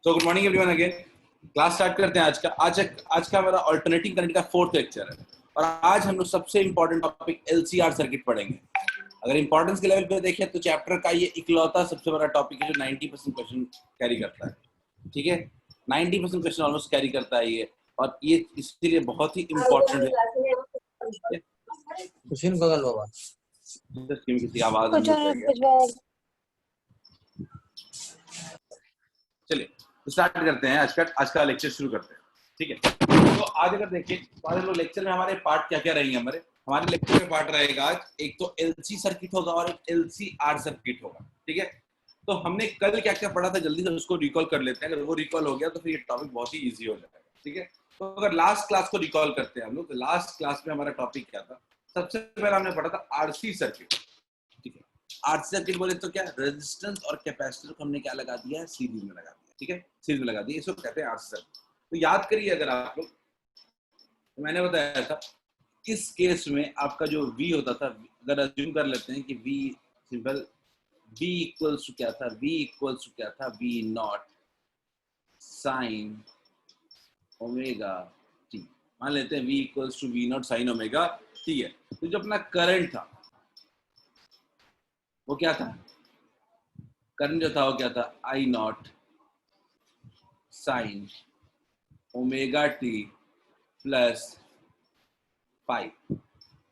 So good morning everyone again. Class start करते हैं। आज का हमारा अल्टरनेटिंग करंट का 4th लेक्चर है और आज हम लोग सबसे इंपॉर्टेंट टॉपिक एलसीआर सर्किट पढ़ेंगे। अगर इंपॉर्टेंस के लेवल पे देखें तो चैप्टर का ये इकलौता सबसे बड़ा टॉपिक है जो 90% क्वेश्चन कैरी करता है। ठीक है, 90% क्वेश्चन ऑलमोस्ट कैरी करता है ये, और ये इसलिए बहुत ही इंपॉर्टेंट है। बगल बाबा किसी की आवाज चलिए तो स्टार्ट करते हैं। आज का लेक्चर शुरू करते हैं। ठीक है, तो आज अगर देखें तो आज लोग लेक्चर में हमारे पार्ट क्या क्या रहेंगे। हमारे लेक्चर में पार्ट रहेगा आज एक तो एलसी सर्किट होगा और एक एलसीआर सर्किट होगा। ठीक है, तो हमने कल क्या क्या पढ़ा था जल्दी से उसको रिकॉल कर लेते हैं। अगर वो रिकॉल हो गया तो फिर ये टॉपिक बहुत ही ईजी हो जाएगा। ठीक है, तो अगर लास्ट क्लास को रिकॉल करते हैं हम लोग, तो लास्ट क्लास में हमारा टॉपिक क्या था? सबसे पहले हमने पढ़ा था आरसी सर्किट। ठीक है, आरसी सर्किट बोले तो क्या, रेजिस्टेंस और कैपेसिटर को हमने क्या लगा दिया है, सीरीज में लगा दिया। ठीक है, सीरीज में लगा दिया, इसको कहते हैं आरसी सर्किट। तो याद करिए अगर आप लोग, तो मैंने बताया था इस केस में आपका जो V होता था, अगर अज्यूम कर लेते हैं कि V simple V equals to क्या था, V इक्वल्स टू क्या था, V not sine omega T. मान लेते हैं V equals to V not sine omega T है। तो जो अपना करंट था वो क्या था, करंट जो था वो क्या था, I not sine omega T plus 5।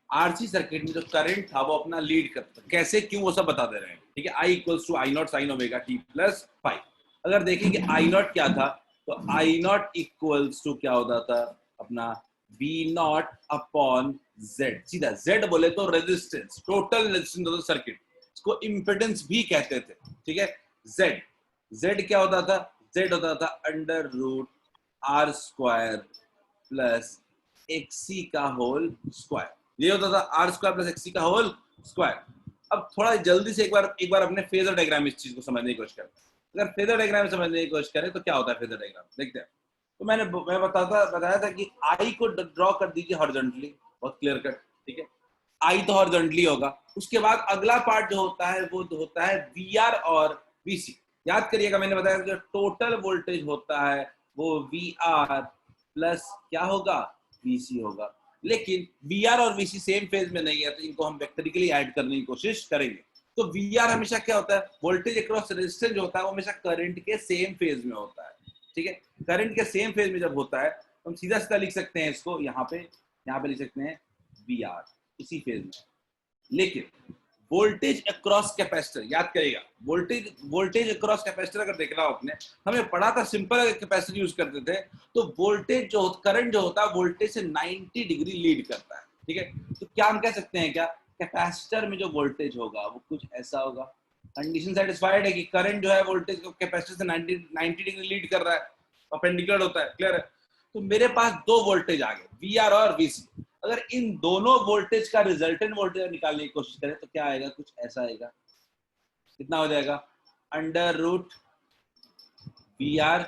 RC circuit में जो करंट था वो अपना लीड करता, कैसे क्यों वो सब बता दे रहे हैं। ठीक है, I equals to I not sine omega T plus 5। अगर देखेंगे आई नॉट क्या था, तो आई नॉट इक्वल्स टू क्या होता था अपना V नॉट अपॉन Z। सीधा Z बोले तो resistance, total resistance of the circuit, इसको इम्पिडेंस भी कहते थे। ठीक है, Z क्या होता था, Z होता था under root R square plus XC का होल स्क्वायर। ये होता था R स्क्वायर प्लस XC का होल स्क्वायर। अब थोड़ा जल्दी से एक बार अपने फेजर डायग्राम इस चीज को समझने की कोशिश करें। अगर फेजर डायग्राम समझने की कोशिश करें तो क्या होता है फेजर डायग्राम, देखते हैं। तो मैं बताया था कि आई को ड्रॉ कर दीजिए हॉरिजॉन्टली, बहुत क्लियर कट। ठीक है, आई तो हॉरिजॉन्टली होगा, उसके बाद अगला पार्ट जो होता है वो होता है वीआर और वीसी। याद करिएगा मैंने बताया जो टोटल वोल्टेज होता है वो वीआर प्लस क्या होगा, वीसी होगा। लेकिन वीआर और वीसी सेम फेज में नहीं है, तो इनको हम वेक्टरिकली ऐड करने की कोशिश करेंगे। तो वीआर हमेशा क्या होता है, वोल्टेज अक्रॉस रेजिस्टेंस जो होता है वो हमेशा करंट के सेम फेज में होता है। ठीक है, करंट के सेम फेज में जब होता है तो हम सीधा सीधा लिख सकते हैं इसको, यहाँ पे लिख सकते हैं वीआर इसी फेज में। लेकिन वोल्टेज अक्रॉस कैपेसिटर, याद करिएगा वोल्टेज अक्रॉस कैपेसिटर अगर देखना हो आपने, हमें पढ़ा था सिंपल अगर कैपेसिटर यूज करते थे तो वोल्टेज जो करंट जो होता है वोल्टेज से 90 डिग्री लीड करता है। ठीक है, तो क्या हम कह सकते हैं, क्या कैपेसिटर में जो वोल्टेज होगा वो कुछ ऐसा होगा। कंडीशन सेटिस्फाइड है कि करंट जो है वोल्टेज को कैपेसिटर से 90 डिग्री लीड कर रहा है, परपेंडिकुलर होता है, क्लियर है। तो मेरे पास दो वोल्टेज आ गए, वीआर और वीसी। अगर इन दोनों वोल्टेज का रिजल्टेंट वोल्टेज निकालने की कोशिश करें तो क्या आएगा, कुछ ऐसा आएगा। कितना हो जाएगा, under root V R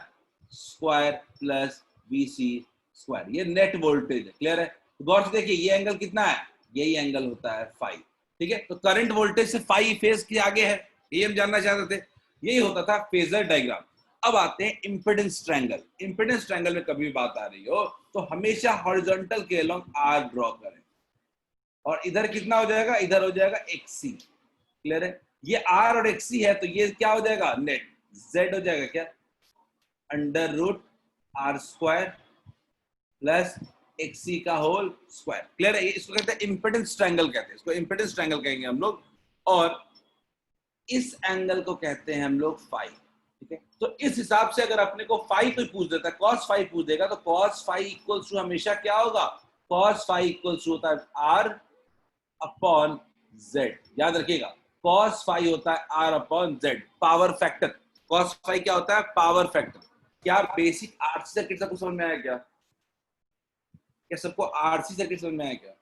square plus VC square. ये नेट वोल्टेज है, क्लियर है। तो गौर से देखिए ये एंगल कितना है, यही एंगल होता है 5। ठीक है, तो करंट वोल्टेज से 5 फेज के आगे है, ये हम जानना चाहते थे। यही होता था फेजर डायग्राम। अब आते हैं इंपेडेंस ट्रायंगल। इंपेडेंस ट्रायंगल में कभी बात आ रही हो तो हमेशा हॉरिजॉन्टल के अलोंग आर ड्रॉ करें, और इधर कितना हो जाएगा, इधर हो जाएगा XC। क्लियर है, ये R और XC है तो ये क्या हो जाएगा, नेट Z हो जाएगा क्या, under root R square plus XC का होल स्क्वायर। क्लियर है, इसको कहते हैं इंपेडेंस ट्रायंगल कहते हैं, इसको इंपेडेंस ट्रायंगल कहेंगे हम लोग। और इस एंगल को कहते हैं हम लोग फाई। ठीक है, तो इस हिसाब से अगर अपने को फाई कोई पूछ देता है, cos फाई पूछ देगा, तो cos फाई इक्वल्स टू हमेशा क्या होगा, cos फाई इक्वल्स टू होता है R अपॉन Z। याद रखिएगा cos फाई होता है R upon Z, power factor. cos phi क्या होता है, पावर फैक्टर। क्या बेसिक आरसी सर्किट सबको समझ में आया क्या, सबको आरसी सर्किट समझ में आया क्या?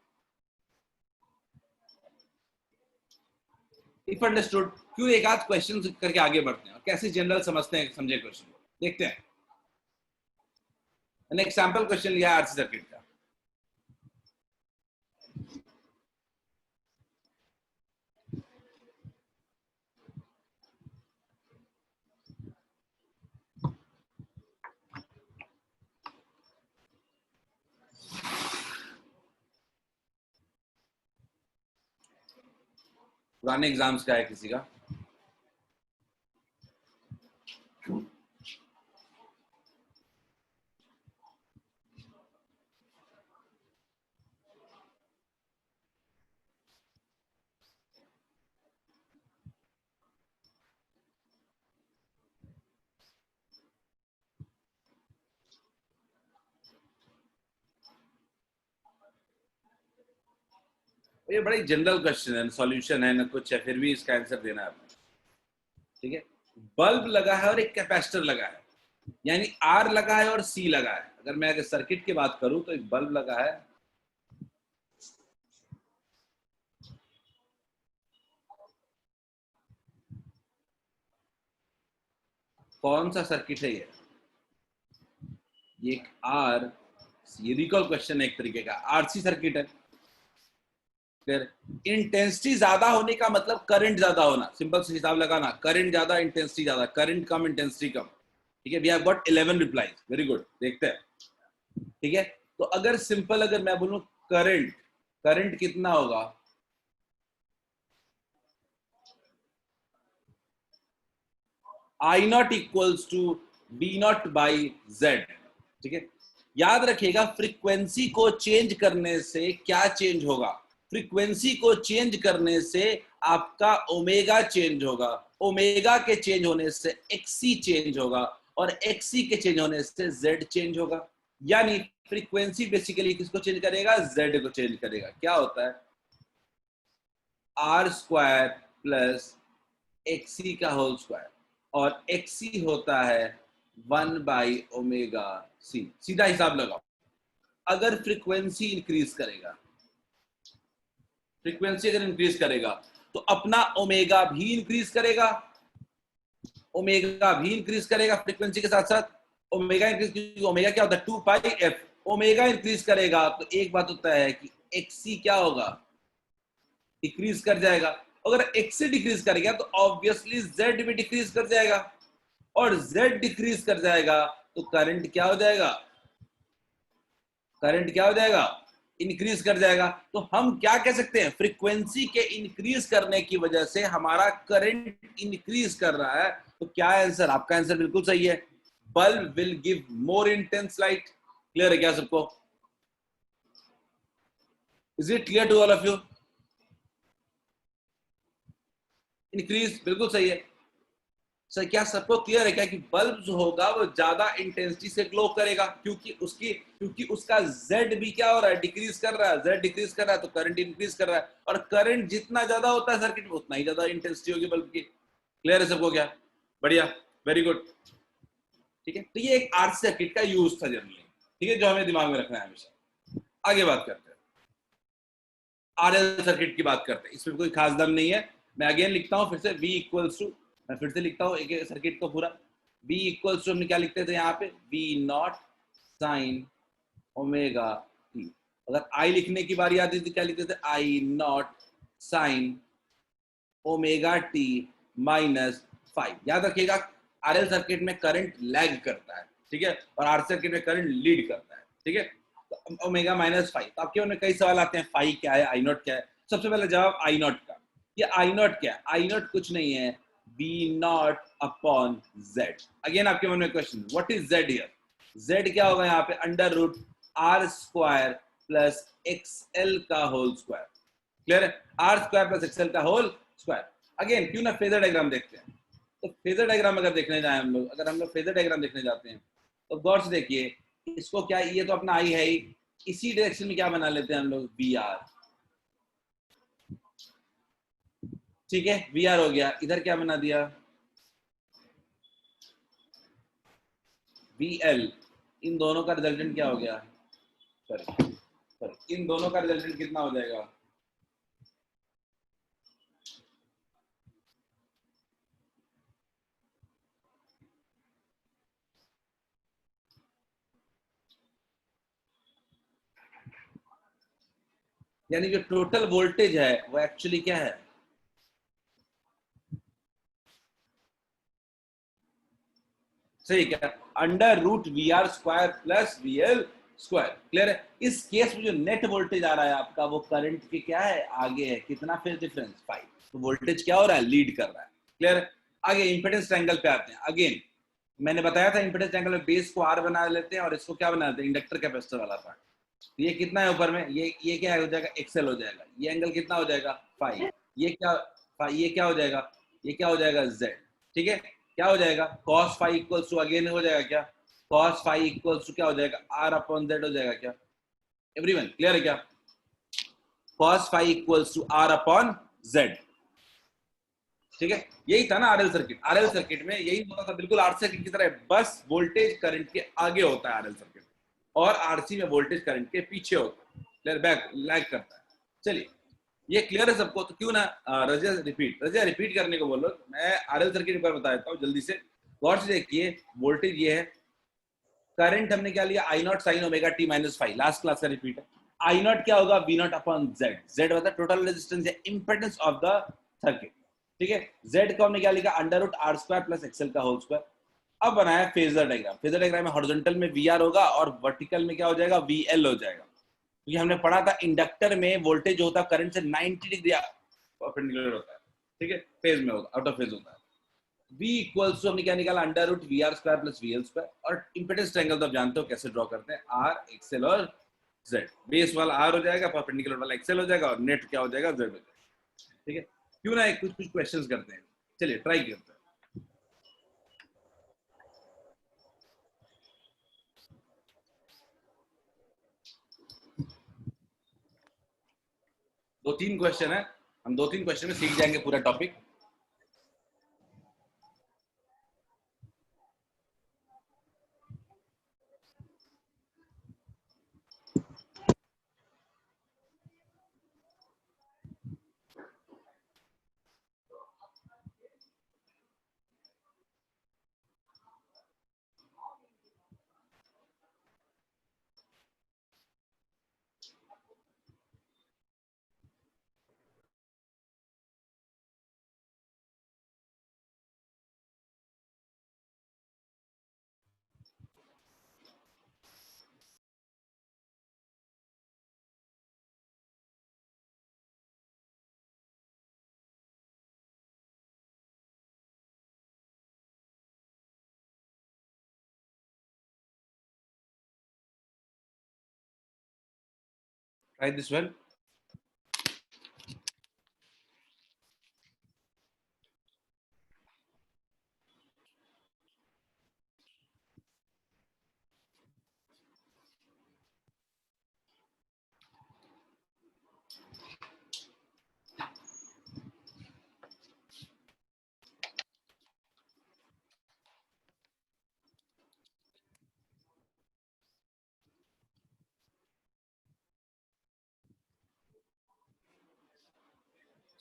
इफ अंडरस्टूड, क्यों एक आध क्वेश्चन करके आगे बढ़ते हैं और कैसे जनरल समझते हैं, समझे क्वेश्चन को देखते हैं। मैंने एग्जांपल क्वेश्चन लिया आरसी सर्किट का। पुराने एग्जाम्स का है किसी का? ये बड़ी जनरल क्वेश्चन है, सॉल्यूशन है ना कुछ है, फिर भी इसका आंसर देना है आपको। ठीक है, बल्ब लगा है और एक कैपेसिटर लगा है, यानी आर लगा है और सी लगा है। अगर मैं अगर सर्किट की बात करूं तो एक बल्ब लगा है, कौन सा सर्किट है ये एक आर, ये रिकॉल क्वेश्चन है एक तरीके का, आरसी सर्किट है। फिर इंटेंसिटी ज्यादा होने का मतलब करंट ज्यादा होना, सिंपल से हिसाब लगाना, करंट ज्यादा इंटेंसिटी ज्यादा, करंट कम इंटेंसिटी कम। ठीक है, we have got 11 replies, very good, देखते हैं। ठीक है, तो अगर सिंपल अगर मैं बोलूं करंट, करंट कितना होगा? I naught equals to V naught by Z. ठीक है, याद रखिएगा फ्रीक्वेंसी को चेंज करने से क्या चेंज होगा? फ्रीक्वेंसी को चेंज करने से आपका ओमेगा चेंज होगा, ओमेगा के चेंज होने से एक्सी चेंज होगा, और एक्सी के चेंज होने से जेड चेंज होगा। यानी फ्रीक्वेंसी बेसिकली किसको चेंज करेगा? जेड को चेंज करेगा। क्या होता है? आर स्क्वायर प्लस एक्सी का होल स्क्वायर, और एक्सी होता है 1/ओमेगा सी। सीधा हिसाब लगाओ, अगर फ्रीक्वेंसी इंक्रीज करेगा, फ्रीक्वेंसी अगर इंक्रीज करेगा तो अपना ओमेगा भी इंक्रीज करेगा, ओमेगा भी इंक्रीज करेगा फ्रीक्वेंसी के साथ साथ। ओमेगा इंक्रीज, ओमेगा क्या होता है? 2πf। ओमेगा इंक्रीज करेगा तो एक बात होता है कि एक्सी क्या होगा? डिक्रीज कर जाएगा। अगर एक्सी डिक्रीज करेगा तो ऑब्वियसली जेड भी डिक्रीज कर जाएगा, और जेड डिक्रीज कर जाएगा तो करंट क्या हो जाएगा? करंट क्या हो जाएगा? इंक्रीज कर जाएगा। तो हम क्या कह सकते हैं? फ्रीक्वेंसी के इंक्रीज करने की वजह से हमारा करंट इंक्रीज कर रहा है। तो क्या आंसर? आपका आंसर बिल्कुल सही है, bulb will give more intense light. Clear है क्या सबको? Is it clear to all of you? Increase बिल्कुल सही है सर। क्या सबको क्लियर है क्या कि बल्ब जो होगा वो ज्यादा इंटेंसिटी से ग्लो करेगा, क्योंकि उसका जेड भी क्या हो रहा है? डिक्रीज कर रहा है। जेड डिक्रीज कर रहा है तो करंट इंक्रीज कर रहा है, और करंट जितना ज्यादा होता है सर्किट में उतना ही ज्यादा इंटेंसिटी होगी बल्ब की। क्लियर है सबको क्या? बढ़िया, वेरी गुड। ठीक है, तो ये एक आरसी सर्किट का यूज था जनरली। ठीक है, जो हमें दिमाग में रखना है हमेशा। आगे बात करते हैं, आरएल सर्किट की बात करते हैं। इसमें कोई खास दम नहीं है। मैं अगेन लिखता हूं फिर से, V इक्वल्स टू, मैं फिर से लिखता हूं एक सर्किट को पूरा। V इक्वल्स टू हमने क्या लिखते थे यहाँ पे? V not sine omega T. अगर I लिखने की बारी आती थी क्या लिखते थे? I not sine omega T minus 5। याद रखिएगा, आरएल सर्किट में करंट लैग करता है, ठीक है, और आर सर्किट में करंट लीड करता है। ठीक है, तो ओमेगा माइनस 5। तो आपके मन में कई सवाल आते हैं, फाई क्या है, आई नॉट क्या है? सबसे पहले जवाब आई नॉट का। ये आई नॉट क्या है? आई नॉट कुछ नहीं है, B not upon Z. Again आपके मन में question, what is Z here? Z क्या होगा यहाँ पे? Under root R square plus XL का होल स्क्वायर। क्लियर है? आर स्क्वायर प्लस एक्सएल का होल स्क्वायर। अगेन क्यों ना फेजर डायग्राम देखते हैं। तो फेजर डायग्राम अगर देखने जाए हम लोग, अगर हम लोग फेजर डायग्राम देखने जाते हैं तो गौर से देखिए, इसको क्या, ये तो अपना आई है ही, इसी डायरेक्शन में क्या बना लेते हैं हम लोग? V R. ठीक है, वी आर हो गया। इधर क्या बना दिया? V L. इन दोनों का रिजल्टेंट क्या हो गया? सॉरी सॉरी, इन दोनों का रिजल्टेंट कितना हो जाएगा? यानी जो टोटल वोल्टेज है वो एक्चुअली क्या है? सही क्या? Under root V R square plus V L square. Clear है? इस केस में जो नेट वोल्टेज आ रहा है आपका वो करंट के क्या है, आगे है। कितना फेज डिफरेंस? 5। तो वोल्टेज क्या हो रहा है, लीड कर रहा है। क्लियर है? आगे इंपेडेंस ट्रायंगल पे आते हैं। अगेन मैंने बताया था इंपेडेंस ट्रायंगल में बेस को आर बना लेते हैं और इसको क्या बना लेते हैं, इंडक्टर कैपेसिटर वाला पार्ट। ये कितना है ऊपर में, ये क्या हो जाएगा, एक्सएल हो जाएगा। ये एंगल कितना हो जाएगा, 5। ये क्या हो जाएगा, ये क्या हो जाएगा, जेड। ठीक है, क्या हो जाएगा, cos phi equals to, again हो जाएगा क्या, cos फाइव इक्वल्स टू क्या हो जाएगा, r अपॉन z हो जाएगा क्या। एवरीवन क्लियर है क्या? cos phi equals to r upon z। ठीक है, यही था ना आरएल सर्किट। आरएल सर्किट में यही होता था, बिल्कुल आरसी सर्किट की तरह, बस वोल्टेज करंट के आगे होता है आरएल सर्किट, और आरसी में वोल्टेज करंट के पीछे होता है। क्लियर, बैक लैग करता है। चलिए, ये क्लियर है सबको? तो क्यों ना रजिया रिपीट करने को बोलो। मैं आरएल सर्किट पर बताता हूँ जल्दी से। गौर से देखिए, वोल्टेज ये है, करंट हमने क्या लिया, I not sine omega T minus 5, last class का रिपीट है। आई नॉट क्या होगा, V not upon Z. Z होता है टोटल रेजिस्टेंस या इंपेडेंस ऑफ द सर्किट। ठीक है, जेड को हमने क्या लिखा, under root R square plus XL का होल स्क्वायर। अब बनाया फेजर डायग्राम। फेजर डायग्राम में हॉरिजॉन्टल में वी आर होगा और वर्टिकल में क्या हो जाएगा, वी एल हो जाएगा। क्योंकि हमने पढ़ा था इंडक्टर में वोल्टेज होता है करंट से 90 डिग्री परपेंडिकुलर होता है। ठीक है, फेज में होगा, आउट ऑफ फेज होता है। V इक्वल्स टू हमने क्या निकाला, under root V R square plus V L square. और इंपेडेंस ट्रायंगल तो आप जानते हो कैसे ड्रॉ करते हैं, आर एक्सएल और जेड। बेस वाला आर हो जाएगा, परपेंडिकुलर वाला एक्सएल हो जाएगा, और नेट क्या हो जाएगा, जेड हो जाएगा। ठीक है, क्यों ना एक कुछ क्वेश्चंस करते हैं। चलिए ट्राई करते हैं। दो तीन क्वेश्चन है, हम दो तीन क्वेश्चन में सीख जाएंगे पूरा टॉपिक। Try this one.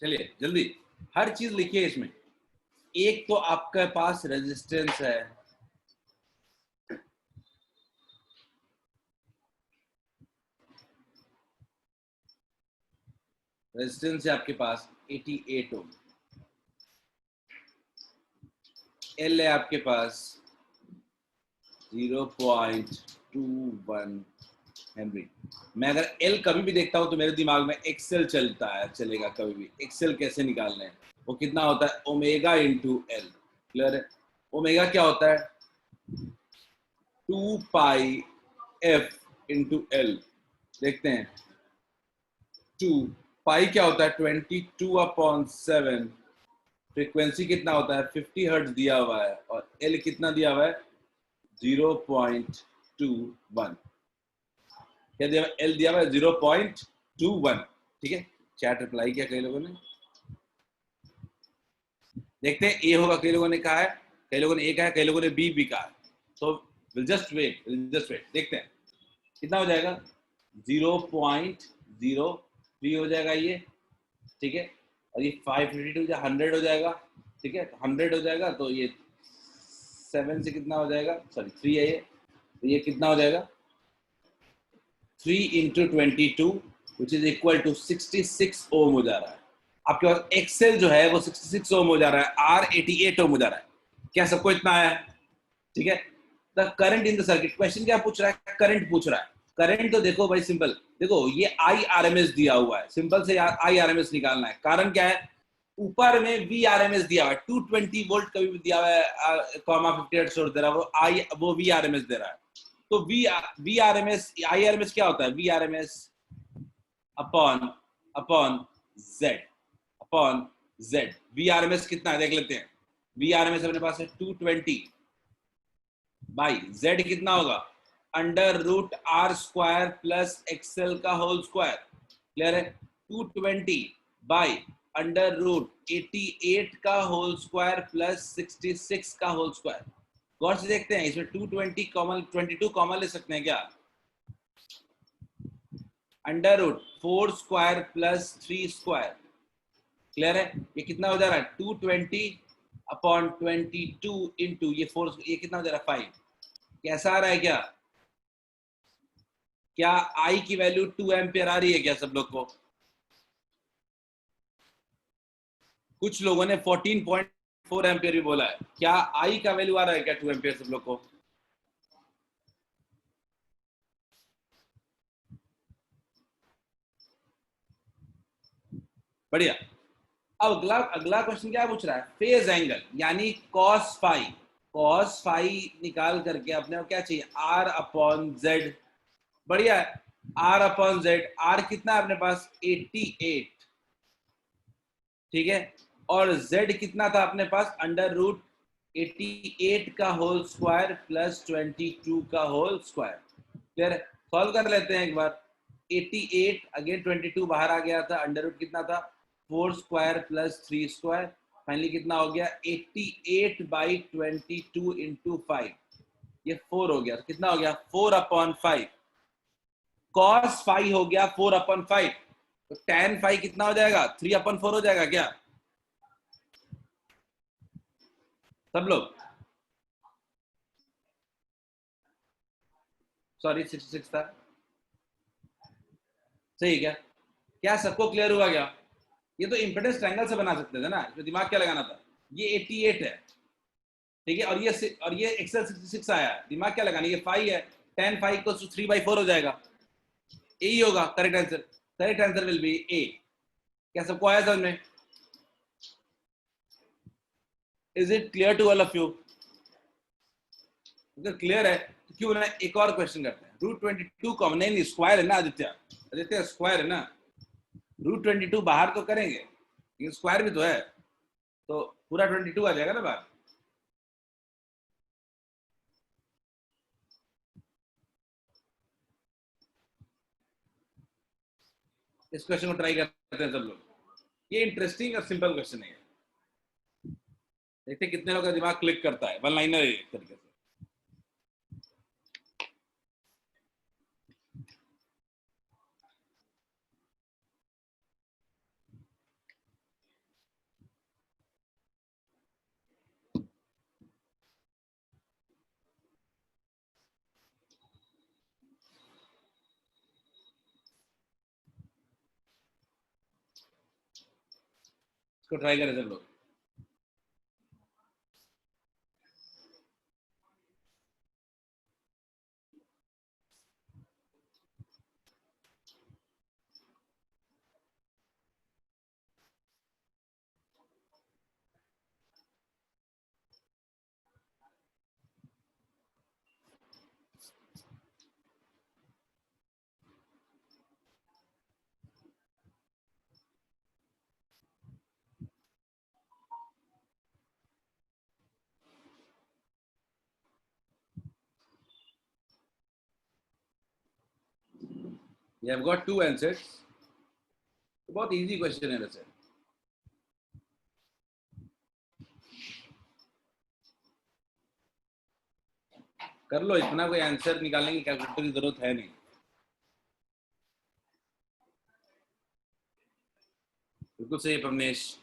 चलिए जल्दी, हर चीज लिखिए इसमें। एक तो आपके पास रेजिस्टेंस है, रेजिस्टेंस है आपके पास 88 ओम। एल है आपके पास 0.21 हेनरी। मैं अगर एल कभी भी देखता हूं तो मेरे दिमाग में एक्सेल चलेगा कभी भी। एक्सेल कैसे निकालना है, वो कितना होता है, ओमेगा इंटू एल। क्लियर है? ओमेगा क्या होता है, 2 पाई एफ इंटू एल। देखते हैं, 2 पाई क्या होता है, 22/7। फ्रीक्वेंसी कितना होता है, 50 हर्ट्ज दिया हुआ है, और एल कितना दिया हुआ है, 0.21। क्या दिया, एल दिया हुआ है 0.21। ठीक है, चैट रिप्लाई किया कई लोगों ने, देखते हैं ए होगा, कई लोगों ने कहा है, कई लोगों ने ए कहा है, कई लोगों ने बी भी कहा है। तो विल जस्ट वेट, देखते हैं कितना हो जाएगा, 0.03 हो जाएगा ये। ठीक है, और ये 552 या 100 हो जाएगा। ठीक है, 100 हो जाएगा, तो ये 7 से कितना हो जाएगा, सॉरी 3 है ये, तो ये कितना हो जाएगा, 3 into 22 which is equal to 66 ohm हो जा रहा है। आपके पास एक्सेल जो है वो 66 ओम हो जा रहा है, आर 88 ओम हो जा रहा है। क्या सबको इतना आया? ठीक है, the current in the circuit, question क्या पूछ रहा है, करंट पूछ रहा है। करंट तो देखो भाई सिंपल, देखो ये IRMS दिया हुआ है, सिंपल से IRMS निकालना है। कारण क्या है, ऊपर में VRMS दिया हुआ है, 220 वोल्ट कभी भी दिया हुआ है, कॉमा 50 हर्ट्ज सोर्स दे रहा है, वो VRMS दे रहा है। तो VRMS IRMS क्या होता है, VRMS अपॉन Z। VRMS कितना है देख लेते हैं। VRMS अपने पास है 220 बाई Z कितना होगा, under root R square plus XL का होल स्क्वायर। क्लियर है, 220 बाई अंडर रूट 88 का होल स्क्वायर प्लस 66 का होल स्क्वायर। गौर से देखते हैं, इसमें 220 कॉमन 22 कॉमन ले सकते हैं क्या, under root 4 square plus 3 square. Clear है, ये कितना हो जा रहा है 220 अपॉन 22 इंटू ये 4, ये कितना हो जा रहा है 5। कैसा आ रहा है, क्या I की वैल्यू 2 एम्पियर आ रही है क्या सब लोग को? कुछ लोगों ने 14.4 एम्पियर भी बोला है, क्या I का वैल्यू आ रहा है क्या 2 एम्पियर सब लोग को? बढ़िया। अब अगला क्वेश्चन क्या पूछ रहा है, फेज एंगल यानी cos फाई निकाल करके अपने को क्या चाहिए, R अपॉन Z। बढ़िया है, R अपॉन Z। R कितना है अपने पास 88, ठीक है, और Z कितना था अपने पास, अंडर रूट 88 का होल स्क्वायर प्लस 22 का होल स्क्वायर। क्लियर है, सॉल्व कर लेते हैं एक बार। 88 अगेन 22 बाहर आ गया था, अंडर रूट कितना था 4 स्क्वायर प्लस 3 स्क्वायर, फाइनली कितना हो गया 88 बाई 22 इंटू 5, ये 4 हो गया, कितना हो गया 4 अपॉन 5। कॉस फाई हो गया 4 अपॉन 5, तो tan फाई कितना हो जाएगा 3 अपॉन 4 हो जाएगा क्या सब लोग? सॉरी 66 था, सही क्या, क्या सबको क्लियर हुआ क्या? ये तो इम्पिडेंस ट्रायंगल से बना सकते थे ना, इसमें दिमाग क्या लगाना था। ये 88 है, ठीक है, और ये एक्सेल 66 आया, दिमाग क्या लगाना, ये 5 है, tan 5 को 3/4 हो जाएगा, यही होगा correct answer. Correct answer will be A. क्या सबको आया समझ में? Is it clear to all of you? अगर क्लियर है तो क्यों ना एक और क्वेश्चन करते हैं। रूट 22 कॉमन नहीं, स्क्वायर है ना आदित्य स्क्वायर है ना, रूट 22 बाहर तो करेंगे लेकिन स्क्वायर भी तो है, तो पूरा 22 आ जाएगा ना बाहर। इस क्वेश्चन को ट्राई करते हैं सब लोग, ये इंटरेस्टिंग और सिंपल क्वेश्चन है, देखते कितने लोगों का दिमाग क्लिक करता है, वन लाइनर तरीके से। इसको ट्राई करें सब लोग। We have got 2 आंसर्स, बहुत इजी क्वेश्चन है वैसे। कर लो, इतना कोई आंसर निकालने की कैलकुलेटर की जरूरत है नहीं। बिल्कुल सही परमेश।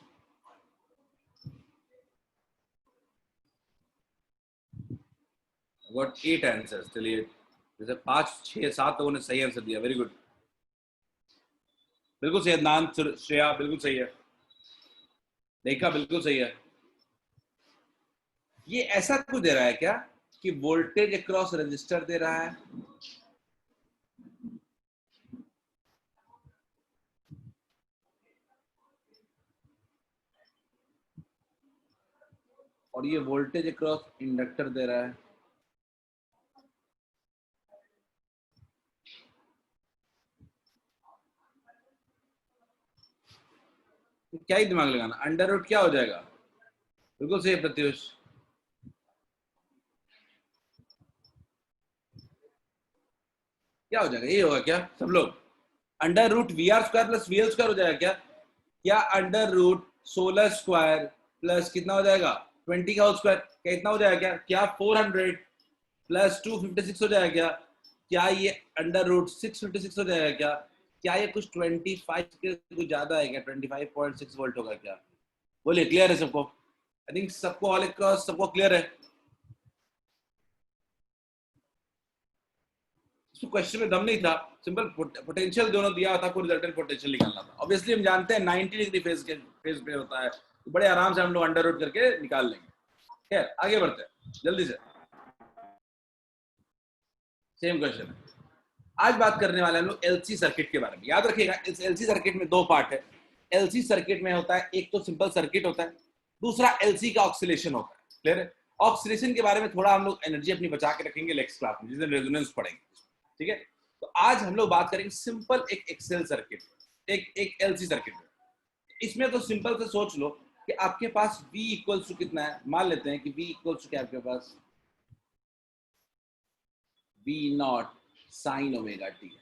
गॉट 8 आंसर्स, चलिए जैसे 5 6 7 लोगों ने सही आंसर दिया, वेरी गुड, बिल्कुल सही है। नाम श्रेया बिल्कुल सही है, देखा बिल्कुल सही है। ये ऐसा कुछ दे रहा है क्या कि वोल्टेज अक्रॉस रजिस्टर दे रहा है, और ये वोल्टेज अक्रॉस इंडक्टर दे रहा है। तो क्या ही दिमाग लगाना, अंडर रूट क्या हो जाएगा, बिल्कुल सही प्रत्युष। क्या हो जाएगा, ये होगा क्या सब लोग, under root V R square plus V L square हो जाएगा क्या, क्या अंडर रूट 16 स्क्वायर प्लस कितना हो जाएगा 20 का होल स्क्वायर, क्या इतना हो जाएगा क्या, क्या 400 प्लस 256 हो जाएगा क्या, क्या ये अंडर रूट 656 हो जाएगा क्या, क्या ये कुछ 25 के कुछ ज्यादा है क्या, 25.6 वोल्ट होगा क्या, बोलिए क्लियर है सबको, आई थिंक सबको ऑल अक्रॉस सबको क्लियर है। क्वेश्चन में दम नहीं था, सिंपल पोटेंशियल दोनों दिया था, कोई रिजल्टेंट पोटेंशियल निकालना था। ऑब्वियसली हम जानते हैं 90 डिग्री फेज पे होता है, तो बड़े आराम से हम लोग अंडर रूट करके निकाल लेंगे। खैर आगे बढ़ते हैं जल्दी से, सेम क्वेश्चन है। आज बात करने वाले हम लोग एलसी सर्किट के बारे में। याद रखिएगा इस एलसी सर्किट में दो पार्ट है। एलसी सर्किट में होता है एक तो सिंपल सर्किट होता है, दूसरा एलसी का ऑक्सीलेशन होता है। क्लियर है? ऑक्सीलेशन के बारे में थोड़ा हम लोग एनर्जी अपनी बचा के रखेंगे नेक्स्ट क्लास में, जिसमें रेजोनेंस पढ़ेंगे। ठीक है, तो आज हम लोग बात करेंगे सिंपल एक एक्सेल सर्किट, एक एलसी सर्किट। इसमें तो सिंपल से सोच लो कि आपके पास V इक्वल्स टू कितना है, मान लेते हैं कि V इक्वल्स टू क्या आपके पास V not sine omega T है।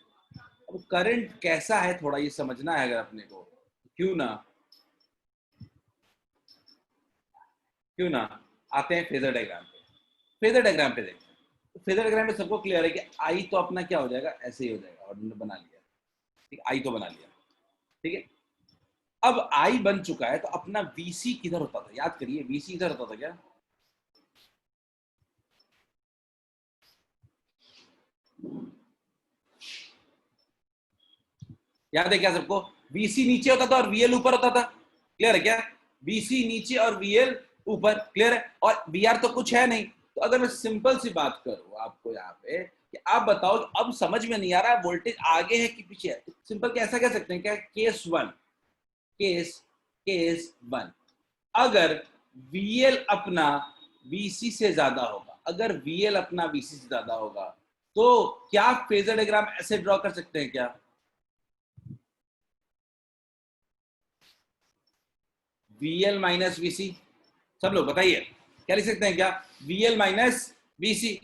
अब करंट कैसा है थोड़ा ये समझना है अगर अपने को, क्यों ना आते हैं फेजर डायग्राम पे। फेजर डायग्राम पे देखते हैं, तो फेजर डायग्राम में सबको क्लियर है कि आई तो अपना क्या हो जाएगा, ऐसे ही हो जाएगा, और बना लिया। ठीक, आई तो बना लिया। ठीक है, अब आई बन चुका है, तो अपना वीसी किधर होता था, याद करिए वीसी किधर होता था क्या, याद है क्या सबको, वीसी नीचे होता था और वीएल ऊपर होता था। क्लियर है क्या, वीसी नीचे और वीएल ऊपर। क्लियर है, और वीआर तो कुछ है नहीं। तो अगर मैं सिंपल सी बात करूं आपको यहाँ पे कि आप बताओ, अब समझ में नहीं आ रहा वोल्टेज आगे है कि पीछे है, तो सिंपल कैसा कह सकते हैं क्या, केस वन, केस वन, अगर VL अपना VC से ज्यादा होगा, अगर VL अपना VC से ज्यादा होगा, तो क्या फेजर डायग्राम ऐसे ड्रॉ कर सकते हैं क्या, VL माइनस VC, सब लोग बताइए क्या लिख सकते हैं क्या, VL माइनस VC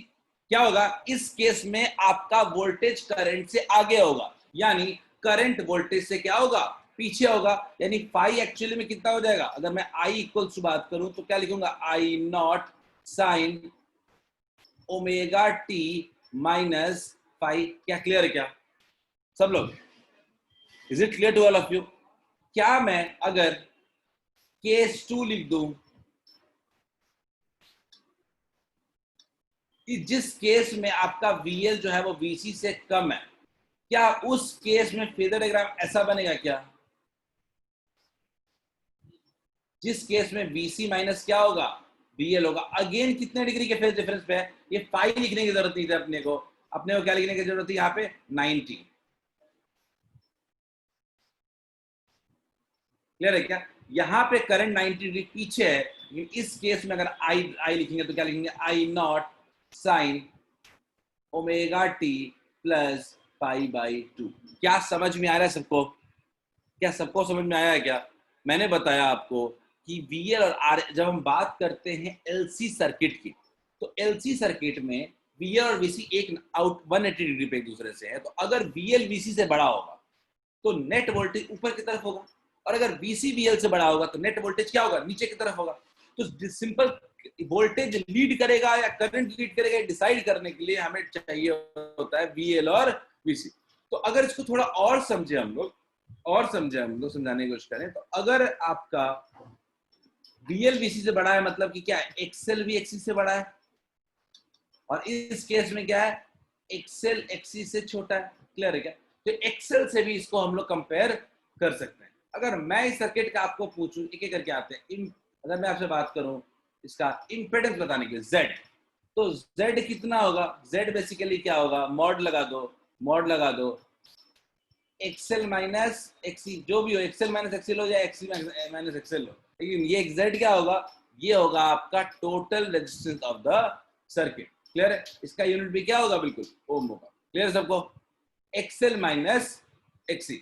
क्या होगा, इस केस में आपका वोल्टेज करंट से आगे होगा, यानी करंट वोल्टेज से क्या होगा, पीछे होगा। यानी फाई एक्चुअली में कितना हो जाएगा, अगर मैं I इक्वल टू बात करूं तो क्या लिखूंगा, I not sine omega T minus phi. क्या क्लियर है क्या सब लोग, is it clear to all of you. क्या मैं अगर केस टू लिख दूं, जिस केस में आपका VL जो है वो VC से कम है, क्या उस केस में फेजर डायग्राम ऐसा बनेगा क्या, जिस केस में VC माइनस क्या होगा, VL होगा। अगेन कितने डिग्री के फेज डिफरेंस पे है, ये फाई लिखने की जरूरत नहीं थी अपने को क्या लिखने की जरूरत थी यहाँ पे 90। क्लियर है क्या, यहाँ पे करंट 90 डिग्री पीछे है, लेकिन इस केस में अगर आई लिखेंगे तो क्या लिखेंगे, I not sine omega T plus pi by 2। क्या समझ में आ रहा है सबको, क्या सबको समझ में आया है क्या, मैंने बताया आपको कि VL और आर, जब हम बात करते हैं LC सर्किट की, तो LC सर्किट में VL और VC एक आउट 180 डिग्री पे एक दूसरे से है। तो अगर VL VC से बड़ा होगा तो नेट वोल्टेज ऊपर की तरफ होगा, और अगर VC VL से बड़ा होगा तो नेट वोल्टेज क्या होगा, नीचे की तरफ होगा। तो सिंपल वोल्टेज लीड करेगा या करंट लीड करेगा डिसाइड करने के लिए हमें चाहिए होता है VL और VC। तो अगर इसको थोड़ा और समझे हम लोग समझाने की कोशिश करें, तो अगर आपका VL VC से बड़ा है, मतलब कि क्या है, XL भी XC से बड़ा है, और इस केस में क्या है, XL XC से छोटा है। क्लियर है क्या, तो XL से भी इसको हम लोग कंपेयर कर सकते हैं। अगर मैं इस सर्किट का आपको पूछूं, एक एक करके आते हैं, अगर मैं आपसे बात करूं इसका इंपेडेंस बताने के लिए Z, तो Z कितना होगा, Z बेसिकली क्या होगा, मॉड लगा दो XL माइनस XC, जो भी हो, XL माइनस XL हो या XC माइनस XL हो, लेकिन ये Z क्या होगा, ये होगा आपका total resistance of the circuit. Clear है? इसका यूनिट भी क्या होगा? बिल्कुल ओम होगा। क्लियर है सबको? XL minus XC.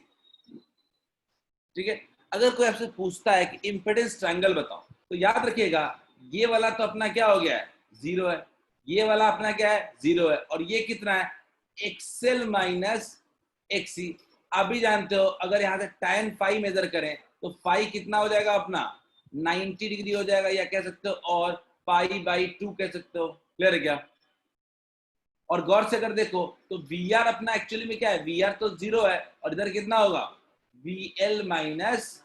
ठीक है, अगर कोई आपसे पूछता है कि इंपेडेंस ट्रायंगल बताओ, तो याद रखिएगा ये वाला तो अपना क्या हो गया है? 0 है। ये वाला अपना क्या है? 0 है। और ये कितना है? XL minus XC. आप भी जानते हो अगर यहाँ से tan फाई मेजर करें तो फाई कितना हो जाएगा अपना? 90 डिग्री हो जाएगा, या कह सकते हो और पाई बाई 2 कह सकते हो। क्लियर है क्या? और गौर से अगर देखो तो वी आर अपना एक्चुअली में क्या है? वी आर तो 0 है, और इधर कितना होगा? वी एल माइनस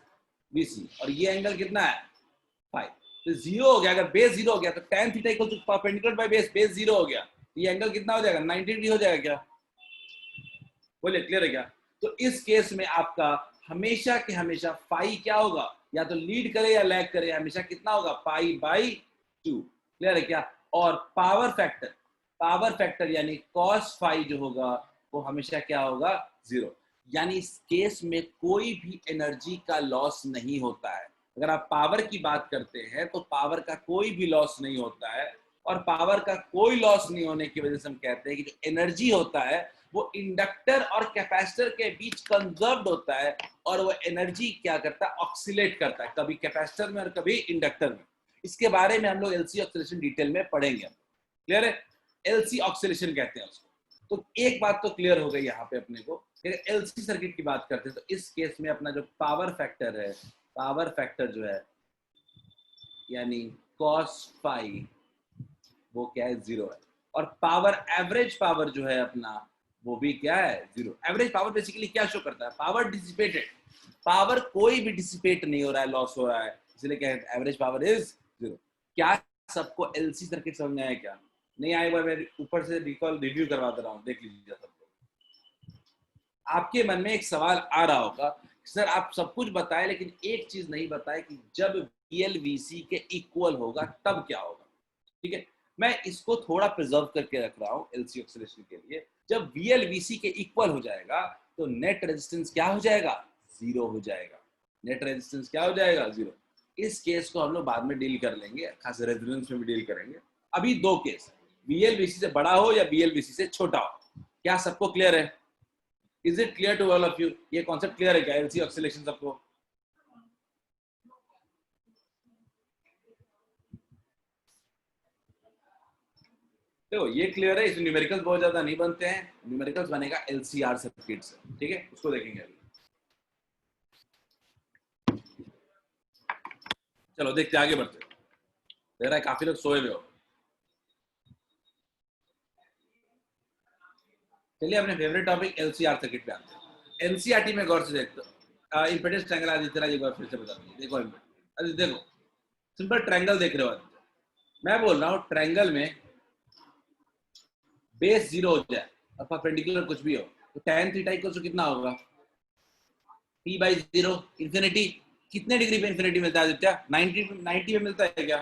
वीसी, और ये एंगल कितना है? 5। तो 0 हो गया। अगर बेस 0 हो गया तो tan theta equal to perpendicular by base, base 0 हो गया तो ये एंगल कितना हो जाएगा? 90 डिग्री हो जाएगा क्या? बोलिए, क्लियर है क्या? तो इस केस में आपका हमेशा के हमेशा फाई क्या होगा? या तो लीड करे या लैग करे, हमेशा कितना होगा? Pi by 2। क्लियर है क्या? और पावर फैक्टर यानी कॉस फाई जो होगा वो हमेशा क्या होगा? 0। यानी इस केस में कोई भी एनर्जी का लॉस नहीं होता है। अगर आप पावर की बात करते हैं तो पावर का कोई भी लॉस नहीं होता है, और पावर का कोई लॉस नहीं होने की वजह से हम कहते हैं कि जो एनर्जी होता है वो इंडक्टर और कैपेसिटर के बीच कंजर्व्ड होता है, और वो एनर्जी क्या करता है? ऑक्सीलेट करता है, कभी कैपेसिटर में और कभी इंडक्टर में। इसके बारे में हम लोग एलसी ऑक्सीलेशन डिटेल में पढ़ेंगे। क्लियर है? एलसी ऑक्सीलेशन कहते हैं उसको। तो एक बात तो क्लियर हो गई यहाँ पे अपने को, एलसी सर्किट की बात करते हैं तो इस केस में अपना जो पावर फैक्टर है, पावर फैक्टर जो है यानी कॉस फाई, वो क्या है? 0 है। और पावर, एवरेज पावर जो है अपना, वो भी क्या है? 0। एवरेज पावर बेसिकली क्या शो करता है? Power dissipated. पावर कोई भी डिसिपेट नहीं हो रहा है, लॉस हो रहा है, इसलिए क्या है? Average power is 0। क्या सबको एलसी सर्किट समझ में आया? क्या नहीं आए? मैं ऊपर से रिकॉल रिव्यू करवा दे रहा हूँ, देख लीजिए सबको। आपके मन में एक सवाल आ रहा होगा, सर आप सब कुछ बताए लेकिन एक चीज नहीं बताए कि जब VLVC के इक्वल होगा तब क्या होगा। ठीक है, मैं इसको थोड़ा प्रिजर्व करके रख रहा हूं एलसी ऑक्सीलेशन के लिए। जब VLVC के इक्वल हो जाएगा तो नेट रेजिस्टेंस क्या हो जाएगा? 0 हो जाएगा। नेट रेजिस्टेंस क्या हो जाएगा? 0। इस केस को हम लोग बाद में डील कर लेंगे, खास रेजोनेंस में भी डील करेंगे। अभी दो केस, VLVC से बड़ा हो या VLVC से छोटा हो। क्या सबको क्लियर है? Is it clear to all of you? ये कॉन्सेप्ट क्लियर है क्या? एलसी ऑक्सीलेशन सबको? देखो ये क्लियर है, इसमें न्यूमेरिकल्स बहुत ज्यादा नहीं बनते हैं, न्यूमेरिकल्स बनेगा एलसीआर सर्किट से। ठीक है, उसको देखेंगे अभी। चलो देखते आगे बढ़ते। देख रहा है काफी लोग सोए हुए हो। चलिए अपने फेवरेट टॉपिक एलसीआर सर्किट पे आते हैं। एनसीईआरटी में गौर से देखते हो, इंपेडेंस ट्रायंगल आदित्य राज एक बार फिर से बता दीजिए। देखो आदित्य, देखो सिंपल ट्रायंगल देख रहे हो आदित्य। मैं बोल रहा हूँ ट्रायंगल में बेस 0 हो जाए और परपेंडिकुलर कुछ भी हो तो tan थीटा इक्वल टू कितना होगा? p/0 infinity. कितने डिग्री पे इंफिनिटी मिलता है आदित्य? 90 पे मिलता है क्या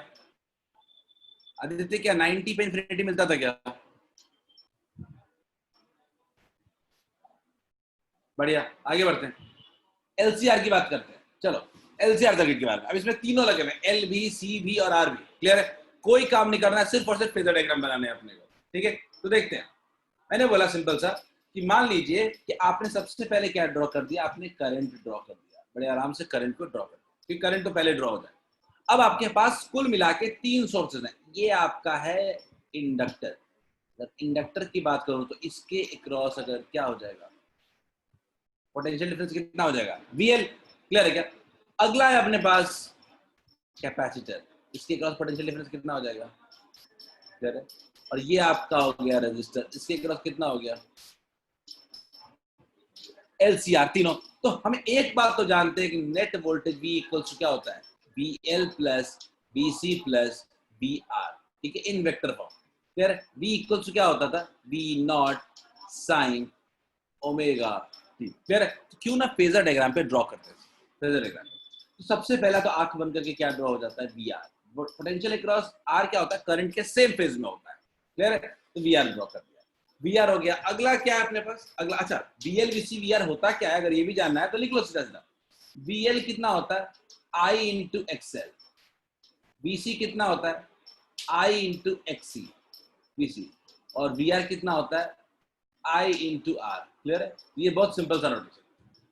आदित्य? क्या 90 पे इंफिनिटी मिलता था क्या? बढ़िया, आगे बढ़ते हैं, एलसीआर की बात करते हैं। चलो एलसीआर सर्किट के बारे में। अब इसमें तीनों लगे हुए, एल भी, सी भी और आर भी। क्लियर है? कोई काम नहीं करना है, सिर्फ और सिर्फ फेजर डायग्राम बनाने हैं अपने को। ठीक है, तो देखते हैं। मैंने बोला सिंपल सा कि मान लीजिए कि आपने सबसे पहले क्या ड्रॉ कर दिया? आपने करंट ड्रॉ कर दिया। बड़े आराम से करंट को ड्रॉ कर दिया, क्योंकि करंट तो पहले ड्रॉ हो जाए। अब आपके पास कुल मिला के 3 सोर्सेज हैं। ये आपका है इंडक्टर। अगर इंडक्टर की बात करूं तो इसके अक्रॉस अगर क्या हो जाएगा? पोटेंशियल डिफरेंस कितना हो जाएगा? VL। क्लियर है क्या? अगला है अपने पास कैपेसिटर। इसके क्रॉस पोटेंशियल डिफरेंस कितना हो जाएगा? क्लियर है? और ये आपका हो गया रेजिस्टर, इसके क्रॉस कितना हो गया? LCR। तीनों। तो हम एक बात तो जानते हैं कि net voltage V equals to क्या होता है? VL plus BC plus VR। ठीक है, इन वेक्टर फॉर्म। क्लियर है? V इक्वल्स टू क्या होता था? V not sine omega t। Clear है? तो क्यों ना फेजर डायग्राम पे ड्रॉ करते हैं। फेजर डायग्राम तो सबसे पहला तो आंख बंद करके क्या ड्रॉ हो जाता है? VR। पोटेंशियल अक्रॉस R क्या होता है? करंट के सेम फेज में होता है। क्लियर है? तो VR ड्रॉ कर दिया। VR हो गया। अगला क्या है अपने पास? अगला, अच्छा VLVC VR होता क्या है? अगर ये भी जानना है तो लिख लो सीधा सीधा। VL कितना होता है? I into XL। बीसी कितना होता है आई इंटू एक्सी बीसी, और वी आर कितना होता है आई इंटू आर। क्लियर है? ये बहुत सिंपल सा नोटेशन।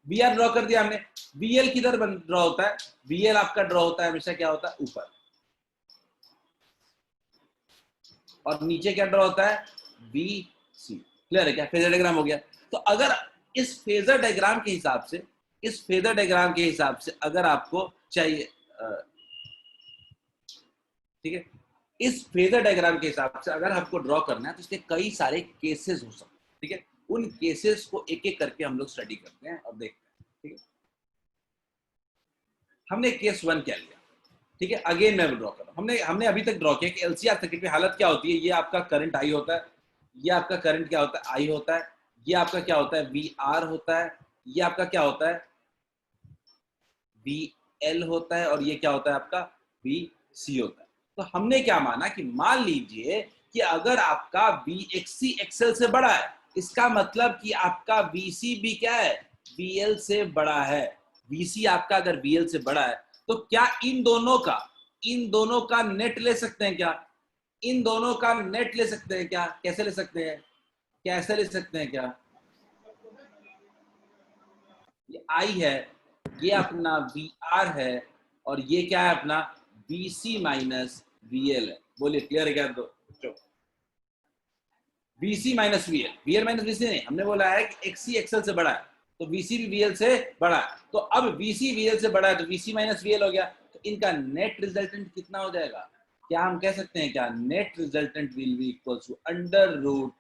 वी आर ड्रॉ कर दिया हमने, वीएल किधर ड्रॉ होता है, वीएल आपका ड्रॉ होता है हमेशा क्या होता है ऊपर, और नीचे क्या ड्रॉ होता है बी सी। क्लियर है क्या? फेजर डायग्राम हो गया। तो अगर इस फेजर डायग्राम के हिसाब से, इस फेजर डायग्राम के हिसाब से अगर आपको चाहिए, ठीक है, इस फेजर डायग्राम के हिसाब से अगर हमको ड्रॉ करना है तो इसके कई सारे केसेस हो सकते हैं। ठीक है, उन केसेस को एक एक करके हम लोग स्टडी करते हैं और देखते हैं। ठीक है, हमने केस 1 क्या लिया, ठीक है, अगेन मैं ड्रॉ कर रहा हूं। हमने अभी तक ड्रॉ किया कि एलसीआर सर्किट में हालत क्या होती है, ये आपका करंट आई होता है, ये आपका करंट क्या होता है आई होता है, ये आपका क्या होता है वी आर होता है, ये आपका क्या होता है वी एल होता है, और ये क्या होता है आपका वी सी होता है। तो हमने क्या माना कि मान लीजिए कि अगर आपका वी एक्सी एक्सएल से बड़ा है, इसका मतलब कि आपका वीसी भी क्या है वीएल से बड़ा है। वीसी आपका अगर वीएल से बड़ा है तो क्या इन दोनों का नेट ले सकते हैं क्या? इन दोनों का नेट ले सकते हैं क्या? कैसे ले सकते हैं? कैसे ले सकते हैं क्या? ये आई है, ये अपना वी आर है, और ये क्या है अपना V C minus V L है। बोलिए क्लियर है क्या? दो VC minus VL, VL minus VC नहीं, हमने बोला है कि एक्सी एक्सएल से बड़ा है तो वीसी भी वीएल से बड़ा है। तो अब वीसी वीएल से बड़ा है तो वीसी माइनस वीएल हो गया, तो इनका नेट रिजल्टेंट कितना हो जाएगा? क्या हम कह सकते हैं क्या net resultant will be equal to under root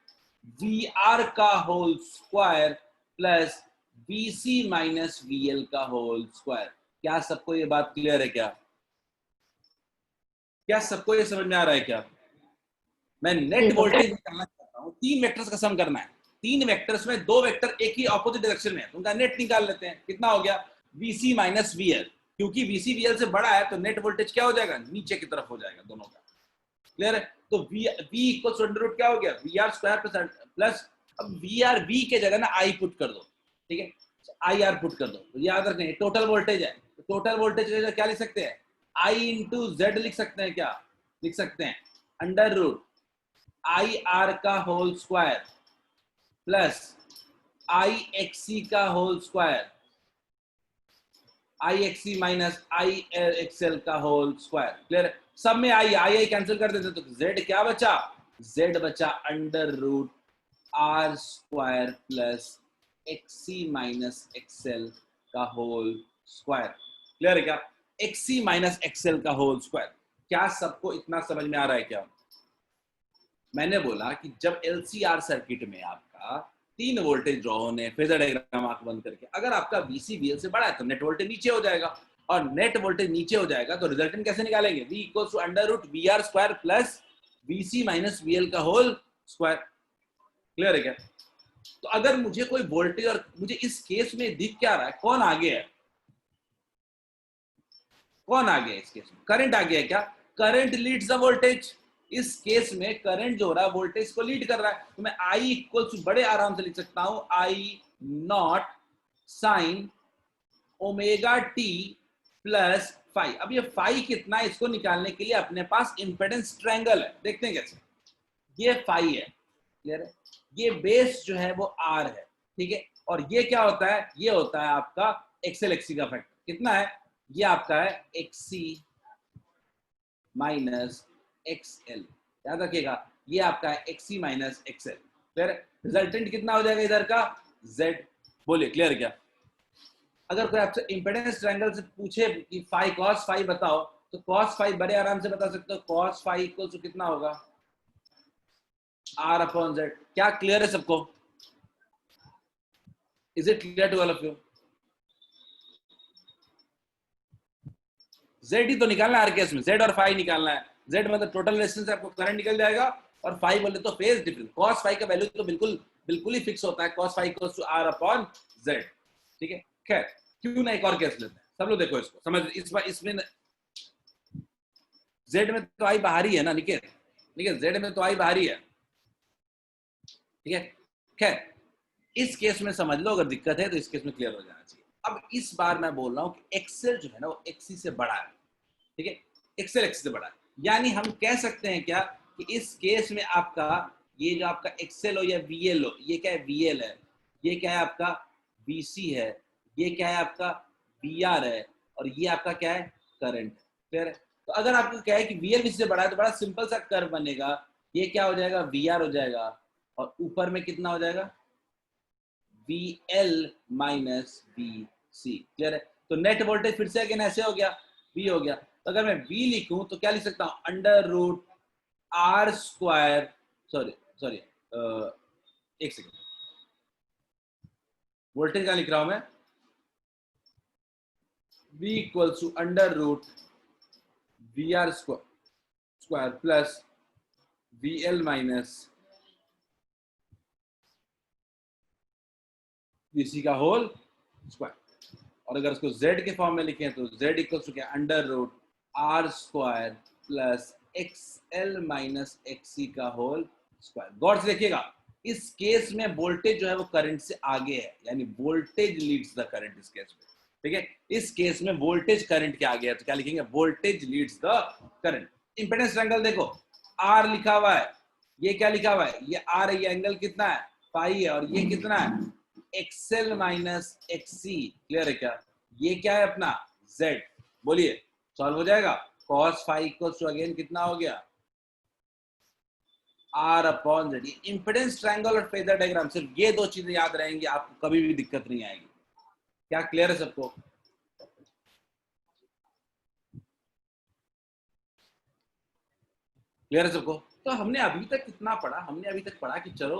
V R का whole square plus VC minus VL का होल स्क्वायर। क्या सबको ये बात क्लियर है क्या? क्या सबको ये समझ में आ रहा है क्या? मैं नेट वोल्टेज निकालना चाहता हूँ, 3 वेक्टर्स का सम करना है, 3 वेक्टर्स में 2 वेक्टर एक ही ऑपोजिट डायरेक्शन में है, तो उनका नेट निकाल लेते हैं। कितना हो गया वीसी माइनस वीएल, क्योंकि वीसी वीएल से बड़ा है तो नेट वोल्टेज क्या हो जाएगा नीचे की तरफ हो जाएगा दोनों का। क्लियर है? तो V equals to under root क्या हो गया वी आर स्क्वायर प्लस, अब वी आर वी के जगह ना आई पुट कर दो। ठीक है, आई आर पुट कर दो, तो याद रखना टोटल वोल्टेज है, तो टोटल वोल्टेज क्या लिख सकते हैं आई इंटू जेड लिख सकते हैं। क्या लिख सकते हैं? अंडर रूट आई आर का whole square plus I XC का whole square, I XC minus I XL का होल स्क्वायर। क्लियर? सब में आई आई कैंसिल कर देते तो जेड क्या बचा? जेड बचा under root R square plus XC minus XL का होल स्क्वायर। क्लियर है क्या? एक्सी माइनस एक्सएल का होल स्क्वायर। क्या सबको इतना समझ में आ रहा है क्या? मैंने बोला कि जब एलसीआर सर्किट में आपका 3 वोल्टेज ड्रॉ होने, फेजर डायग्राम आंख बंद करके, अगर आपका वीसी वीएल से बड़ा है तो नेट वोल्टेज नीचे हो जाएगा, और नेट वोल्टेज नीचे हो जाएगा तो रिजल्टेंट कैसे निकालेंगे? V equals to under root V R square plus VC minus VL का होल स्क्वायर। क्लियर है क्या? तो अगर मुझे कोई वोल्टेज, और मुझे इस केस में दिख क्या रहा है, कौन आगे है? कौन आगे है इस केस में? करंट आगे है क्या? Current leads the voltage. इस केस में करंट जो हो रहा है वोल्टेज को लीड कर रहा है, तो मैं आई इक्वल टू बड़े आराम से लिख सकता हूं I not sine omega T plus phi. अब ये फाई कितना है इसको निकालने के लिए अपने पास इंपेडेंस ट्रायंगल है, देखते हैं कैसे। ये फाई है, क्लियर है? ये बेस जो है वो आर है, ठीक है, और ये क्या होता है? ये होता है आपका एक्सएल एक्सी का फैक्टर। कितना है? ये आपका है एक्सी माइनस एक्सएल, याद रखिएगा ये आपका है एक्सी माइनस एक्सएल। फिर रिजल्टेंट कितना हो जाएगा इधर का? जेड। बोलिए क्लियर क्या? अगर कोई आपसे इंपेडेंस ट्रायंगल से पूछे कि फाई कॉस फाई बताओ, तो कॉस फाई बड़े आराम से बता सकते हो, कॉस फाई इक्वल टू कितना होगा आर अपॉन जेड। क्या क्लियर है सबको? Is it clear to all of you? Z ही तो निकालना है हर केस में, जेड और फाई निकालना है। जेड मतलब टोटल रेजिस्टेंस, आपको करंट निकल जाएगा, और फाई बोले तो फेज डिफरेंस। कॉस फाई का वैल्यू तो बिल्कुल ही फिक्स होता है, cos phi equals to R upon Z. ठीक है, खैर क्यों ना एक और केस लेते हैं। सब लोग देखो इसको, समझ इस बार इसमें जेड में तो आई बाहरी है ना निकेत, ठीक है, जेड में तो आई बाहरी है, ठीक है। खैर इस केस में समझ लो, अगर दिक्कत है तो इस केस में क्लियर हो जाना चाहिए। अब इस बार मैं बोल रहा हूं कि एक्सेल जो है ना वो एक्सी से बड़ा है, ठीक है। एक्सएल एक्सी से बड़ा है। यानी हम कह सकते हैं क्या कि इस केस में आपका ये जो आपका एक्सएल हो या वीएल हो, ये क्या है, वीएल है, ये क्या है आपका वीसी है, ये क्या है आपका वीआर है, और ये आपका क्या है करंट। फिर तो अगर आपको क्या है कि वीएल वीसी से बड़ा है तो बड़ा सिंपल सा कर्व बनेगा, ये क्या हो जाएगा वीआर हो जाएगा, और ऊपर में कितना हो जाएगा VL माइनस VC। क्लियर है? तो नेट वोल्टेज फिर से अगेन ऐसे हो गया, V हो गया। तो अगर मैं V लिखूं तो क्या लिख सकता हूं, under root R square, sorry एक सेकेंड, वोल्टेज क्या लिख रहा हूं मैं, V equals to under root VR square plus VL minus VC का होल स्क्वायर। और अगर इसको Z के फॉर्म में लिखें तो Z इक्वल्स टू क्या, under root R square plus XL minus XC का होल स्क्वायर। गौर से देखिएगा, इस केस में वोल्टेज जो है वो करंट से आगे है, यानी वोल्टेज लीड्स द करंट इस केस में। ठीक है, इस केस में वोल्टेज करंट के आगे है, तो क्या लिखेंगे, voltage leads the current. Impedance triangle देखो, R लिखा हुआ है, ये क्या लिखा हुआ है, ये R है, ये एंगल कितना है, पाई है, और ये कितना है, XL माइनस XC। क्लियर है क्या, ये क्या है अपना Z। बोलिए सॉल्व हो जाएगा। cos phi equals to again कितना हो गया, R upon Z। Impedance triangle और फेजर डायग्राम, सिर्फ ये दो चीजें याद रहेंगी, आपको कभी भी दिक्कत नहीं आएगी। क्या क्लियर है सबको? क्लियर है सबको? तो हमने अभी तक कितना पढ़ा, हमने अभी तक पढ़ा कि चलो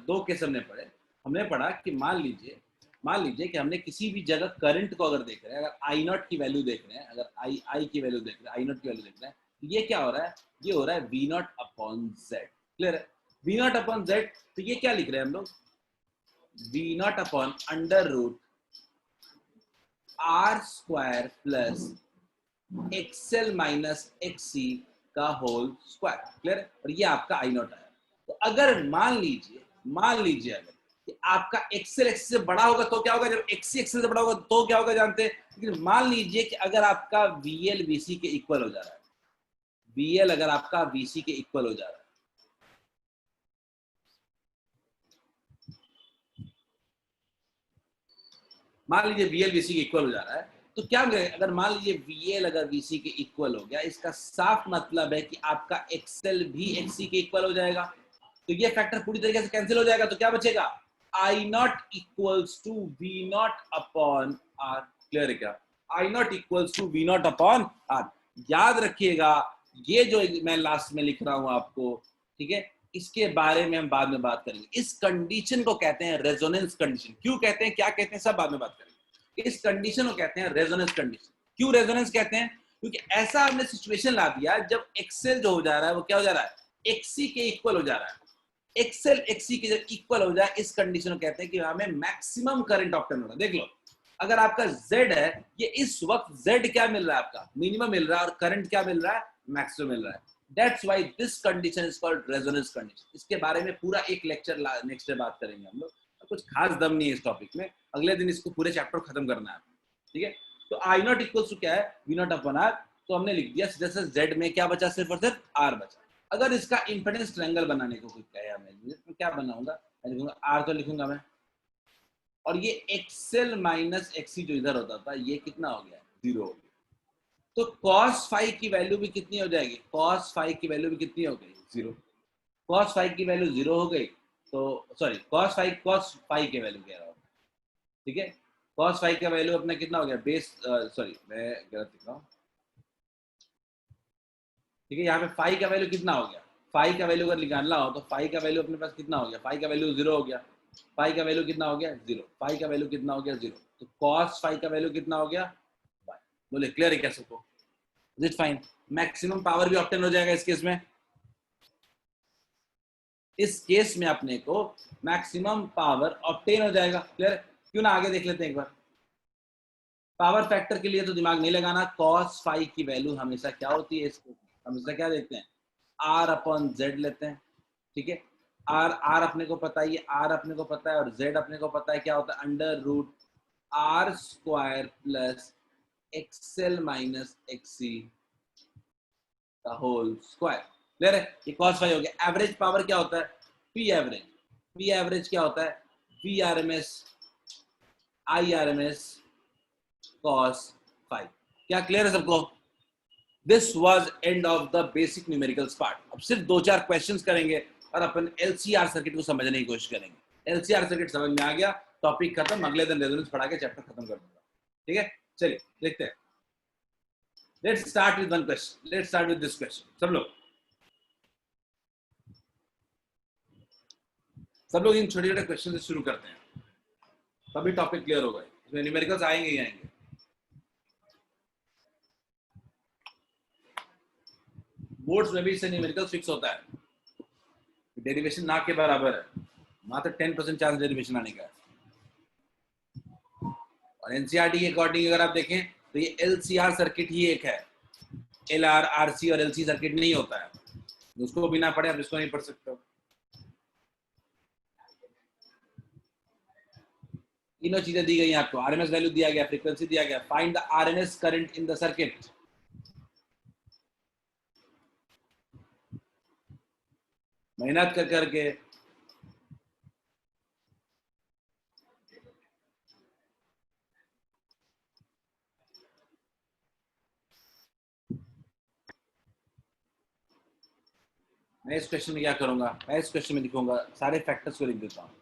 दो केस हमने पढ़े। हमने पढ़ा कि मान लीजिए कि हमने किसी भी जगह करंट को अगर देख रहे हैं, अगर आई नॉट की वैल्यू देख रहे हैं, अगर आई की वैल्यू देख रहे हैं, आई नॉट की वैल्यू देख रहे हैं, तो ये क्या हो रहा है, ये हो रहा है V not upon Z. Clear है? वी नॉट अपॉन जेड, तो ये क्या लिख रहे हैं हम लोग, V not upon under root R square plus XL minus XC का होल स्क्वायर। क्लियर है? और ये आपका आई नॉट आया। तो अगर मान लीजिए अगर कि आपका एक्सएल एक्सी से बड़ा होगा तो क्या होगा, जब एक्सी एक्सएल से बड़ा होगा तो क्या होगा जानते हैं। लेकिन मान लीजिए कि अगर आपका वीएल वीसी के इक्वल हो जा रहा है, वीएल अगर आपका वीसी के इक्वल हो जा रहा है, मान लीजिए वीएल वीसी के इक्वल हो जा रहा है, तो क्या अगर मान लीजिए वीएल अगर वीसी के इक्वल हो गया, इसका साफ मतलब है कि आपका एक्सएल भी एक्सी के इक्वल हो जाएगा। तो ये फैक्टर पूरी तरीके से कैंसिल हो जाएगा, तो क्या बचेगा, I naught equals to V not upon R. Clear है क्या, I naught equals to V not upon R. याद रखिएगा, ये जो मैं लास्ट में लिख रहा हूं आपको, ठीक है, इसके बारे में हम बाद में बात करेंगे। इस कंडीशन को कहते हैं रेजोनेंस कंडीशन। क्यों कहते हैं, क्या कहते हैं, सब बाद में बात करेंगे। इस कंडीशन को कहते हैं रेजोनेंस कंडीशन। क्यों रेजोनेंस कहते हैं, क्योंकि ऐसा हमने सिचुएशन ला दिया जब एक्सेल जो हो जा रहा है वो क्या हो जा रहा है, एक्सी के इक्वल हो जा रहा है। एक्सेल एक्सी के जब इक्वल हो जाए, इस कंडीशन को कहते हैं कि हमें मैक्सिमम करंट ऑब्टेन हो रहा है। देख लो, अगर आपका Z है, ये इस वक्त Z क्या मिल रहा है, आपका मिनिमम मिल रहा है, और करंट क्या मिल रहा है, मैक्सिमम मिल रहा है। That's why this condition is called resonance condition. इसके बारे में पूरा एक लेक्चर नेक्स्ट डे बात करेंगे हम लोग। कुछ खास दम नहीं है इस टॉपिक में, अगले दिन इसको पूरे चैप्टर खत्म करना है, ठीक है। तो आई नॉट इक्वल्स टू क्या है, वी नॉट अपॉन आर। तो हमने लिख दिया जैसे Z में क्या बचा, सिर्फ और सिर्फ R बचा। अगर इसका इंपेडेंस ट्रायंगल बनाने को कोई कहे हमें, तो क्या बनाऊंगा, मैं लिखूंगा R तो लिखूंगा मैं, और ये एक्सएल माइनस एक्सी जो इधर होता था, ये कितना हो गया, 0 हो गया। तो cos फाइव की वैल्यू भी कितनी हो जाएगी, cos फाइव की वैल्यू भी कितनी हो गई, 0। cos फाइव की वैल्यू 0 हो गई, तो सॉरी cos फाइव की वैल्यू कह रहा हूँ, ठीक है। cos फाइव का वैल्यू अपना कितना हो गया, बेस सॉरी मैं गलत लिख रहा हूँ, ठीक है। यहाँ पे फाइव का वैल्यू कितना हो गया, फाइव का वैल्यू अगर निकालना हो तो फाइव का वैल्यू अपने पास कितना हो गया, फाइव का वैल्यू 0 हो गया, फाइव का वैल्यू कितना हो गया, 0, फाइव का वैल्यू कितना हो गया, 0। तो cos फाइव का वैल्यू कितना हो गया, बोले क्लियर है क्या सबको, is it fine. Maximum power भी ऑब्टेन हो जाएगा इस केस में, इस केस में अपने को मैक्सिमम पावर ऑब्टेन हो जाएगा। क्लियर, क्यों ना आगे देख लेते हैं एक बार। पावर फैक्टर के लिए तो दिमाग नहीं लगाना, cos फाइव की वैल्यू हमेशा क्या होती है, इसको हमेशा क्या देखते हैं, R अपॉन Z लेते हैं, ठीक है। R अपने को पता है, R अपने को पता है, और Z अपने को पता है क्या होता है, under root R square plus XL minus XC का होल स्क्वायर। क्लियर है? ये cos फाई हो गया। एवरेज पावर क्या होता है? P average. पी एवरेज क्या होता है? V R M S I R M S cos phi. क्या क्लियर है सबको? This was end of the basic numericals part. अब सिर्फ 2-4 क्वेश्चंस करेंगे और अपन एलसीआर सर्किट को समझने की कोशिश करेंगे। एलसीआर सर्किट समझ में आ गया, टॉपिक खत्म, अगले दिन रेजोनेंस पढ़ा के चैप्टर खत्म कर दूंगा। ठीक है, चलिए देखते हैं। Let's start with one question. Let's start with this question. सब लोग इन छोटे छोटे क्वेश्चन से शुरू करते हैं, तभी टॉपिक क्लियर होगा। इसमें न्यूमेरिकल्स आएंगे ही आएंगे। बोर्ड्स में भी इससे न्यूमेरिकल फिक्स होता है, डेरिवेशन ना के बराबर है, मात्र 10% चांस डेरिवेशन आने का है। और एनसीईआरटी के अकॉर्डिंग अगर आप देखें तो ये एलसीआर सर्किट ही एक है, एलआर आरसी और एलसी सर्किट नहीं होता है। उसको बिना पढ़े आप इसको नहीं पढ़ सकते हो। तीनों चीजें दी गई आपको, आरएमएस वैल्यू दिया गया, फ्रीक्वेंसी दिया गया, find the RMS current in the circuit. मेहनत कर करके मैं इस क्वेश्चन में क्या करूंगा, मैं इस क्वेश्चन में लिखूंगा, सारे फैक्टर्स को लिख देता हूं।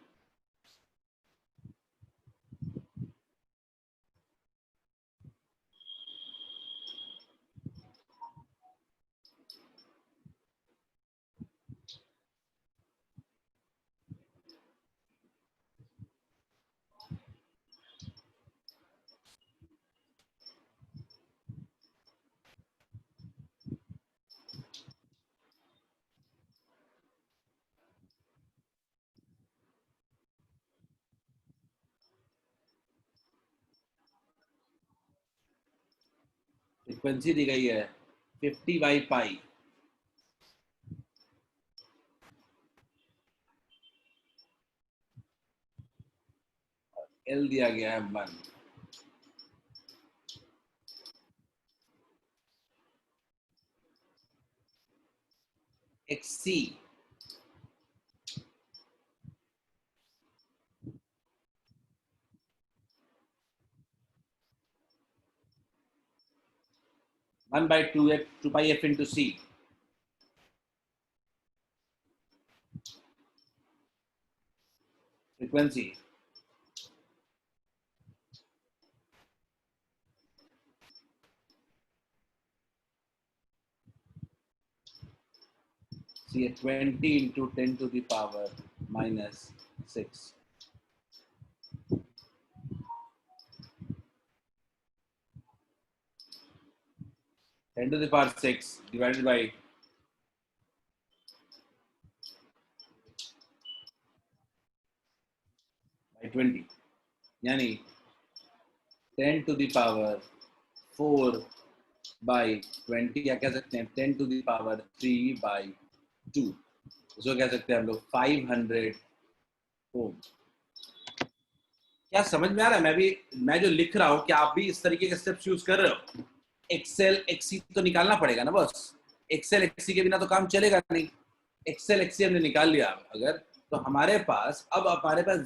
फ्रीक्वेंसी दी गई है 50/पाई, एल दिया गया है 1। XC one by two pi F into C. Frequency C 20 into 10 to the power -6। 10 to the power 6 divided by 20, यानी 10 to the power 4 by 20, या कह सकते हैं 10 to the power 3 by 2। इसको कह सकते हैं हम लोग 500 ओम। क्या समझ में आ रहा है? मैं जो लिख रहा हूँ, क्या आप भी इस तरीके के स्टेप्स यूज कर रहे हो? एक्सेल एक्सी तो निकालना पड़ेगा ना बस। एक्सेल एक्सी के बिना तो काम चलेगा नहीं। एक्सेल एक्सी हमने निकाल लिया अगर, तो हमारे पास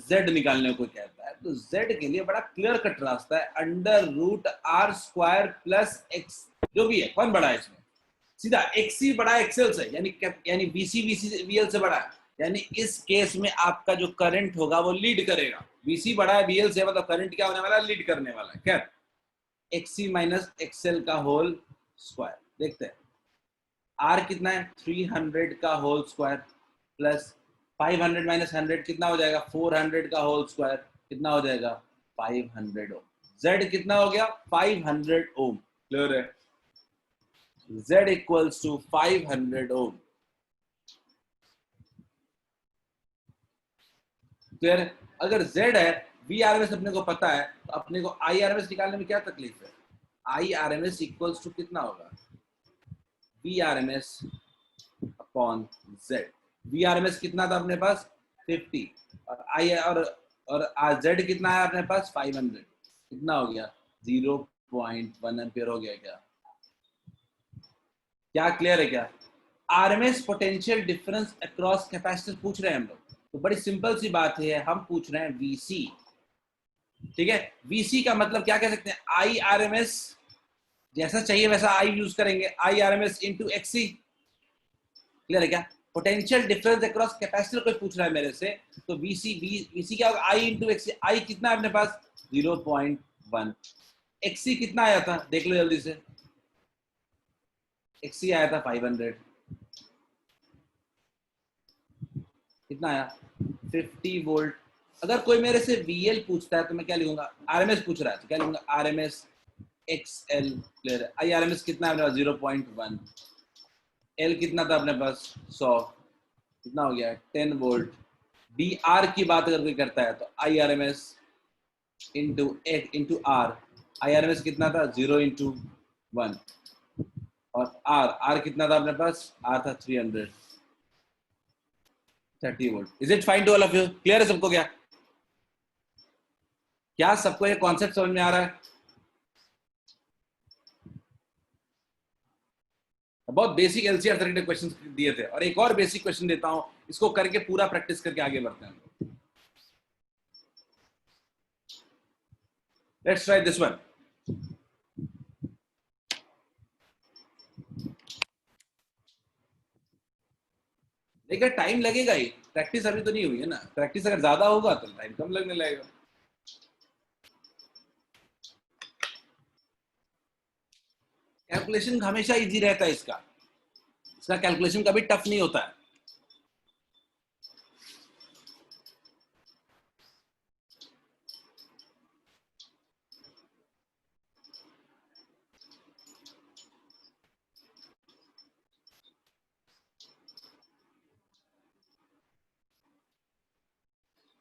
जेड निकालने को कहता है। तो जेड के लिए बड़ा क्लियर कट रास्ता है, √r² प्लस एक्स, जो भी है। कौन बड़ा है इसमें? सीधा एक्सी बड़ा है एक्सेल से, यानी बीसी वीएल से बड़ा है। यानी इस केस में आपका जो करंट होगा वो लीड करेगा। बीसी बड़ा है वीएल से, मतलब करंट क्या होने वाला है? लीड करने वाला है। क्या? एक्सी माइनस एक्सएल का होल स्क्वायर। देखते हैं आर कितना है, 300 का होल स्क्वायर प्लस 500 माइनस 100 कितना हो जाएगा? 400 का होल स्क्वायर कितना हो जाएगा? 500 ओम। जेड कितना हो गया? 500 ओम। क्लियर है? Z equals to 500 ohm. Clear है? अगर Z है, VRMS अपने को पता है, तो अपने को IRMS निकालने में क्या तकलीफ है? IRMS इक्वल्स टू कितना होगा? VRMS upon Z। VRMS कितना था अपने पास? 50, और Z कितना है अपने पास? 500। कितना हो गया? 0.1 एम्पियर हो गया क्या? क्या क्लियर है क्या? RMS potential difference across capacitor पूछ रहे हैं हम लोग, तो बड़ी सिंपल सी बात है, हम पूछ रहे हैं वीसी। ठीक है, वीसी का मतलब क्या कह सकते हैं, आई आरएमएस, जैसा चाहिए वैसा आई यूज करेंगे, आई आरएमएस इंटू एक्सी। क्लियर है क्या? पोटेंशियल डिफरेंस अक्रॉस कैपेसिटर कोई पूछ रहा है मेरे से, तो वीसी वीसी क्या होगा, आई इंटू एक्सी। आई कितना है अपने पास, 0.1। एक्सी कितना आया था, देख लो जल्दी से, एक्सी आया था 500। कितना आया, 50 वोल्ट। अगर कोई मेरे से वीएल पूछता है तो मैं क्या लिखूंगा, आरएमएस पूछ रहा है तो क्या लिखूंगा, आरएमएस एक्सएल। क्लियर है? आई आरएमएस कितना है अपने पास, 0.1। एल कितना था अपने पास, 100। कितना हो गया, 10 वोल्ट। डी आर की बात अगर कोई करता है तो I R M S into R. I R M S कितना था, 0 इंटू 1। और आर आर कितना था अपने पास, आर था 330 volt. Is it fine to all of you? Clear है सबको क्या? क्या सबको ये कॉन्सेप्ट समझ में आ रहा है? बहुत बेसिक एलसीआर सर्किट के क्वेश्चंस दिए थे, और एक और बेसिक क्वेश्चन देता हूं, इसको करके पूरा प्रैक्टिस करके आगे बढ़ते हैं। Let's try this one. देखिए टाइम लगेगा ही, प्रैक्टिस अभी तो नहीं हुई है ना, प्रैक्टिस अगर ज्यादा होगा तो टाइम कम लगने लगेगा। कैलकुलेशन हमेशा इजी रहता है इसका कैलकुलेशन कभी टफ नहीं होता है।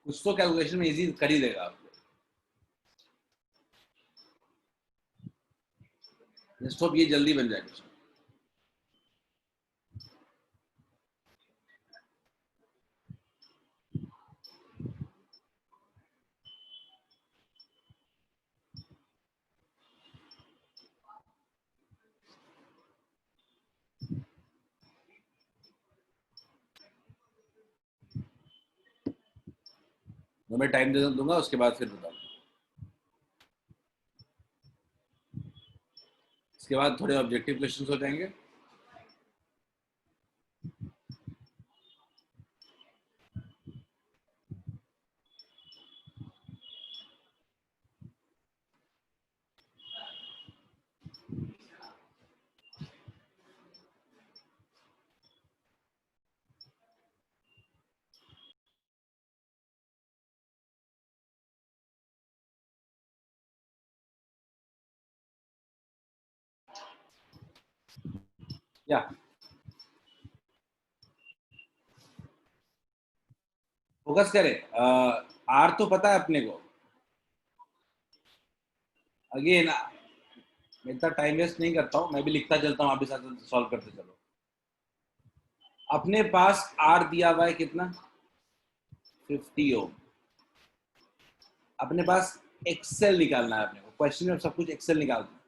कुछ तो कैलकुलेशन में इजी कर ही देगा आपको। जस्ट होप ये जल्दी बन जाएगा। तो मैं टाइम दे दूंगा, उसके बाद फिर बताऊंगा। इसके बाद थोड़े ऑब्जेक्टिव क्वेश्चंस हो जाएंगे। या फोकस करें। आर तो पता है अपने को। अगेन मैं इतना टाइम वेस्ट नहीं करता हूँ, मैं भी लिखता चलता हूँ, आप भी साथ सॉल्व करते चलो। अपने पास आर दिया हुआ है कितना, 50 ओम। अपने पास एक्सेल निकालना है अपने को, क्वेश्चन में सब कुछ एक्सेल निकालना है।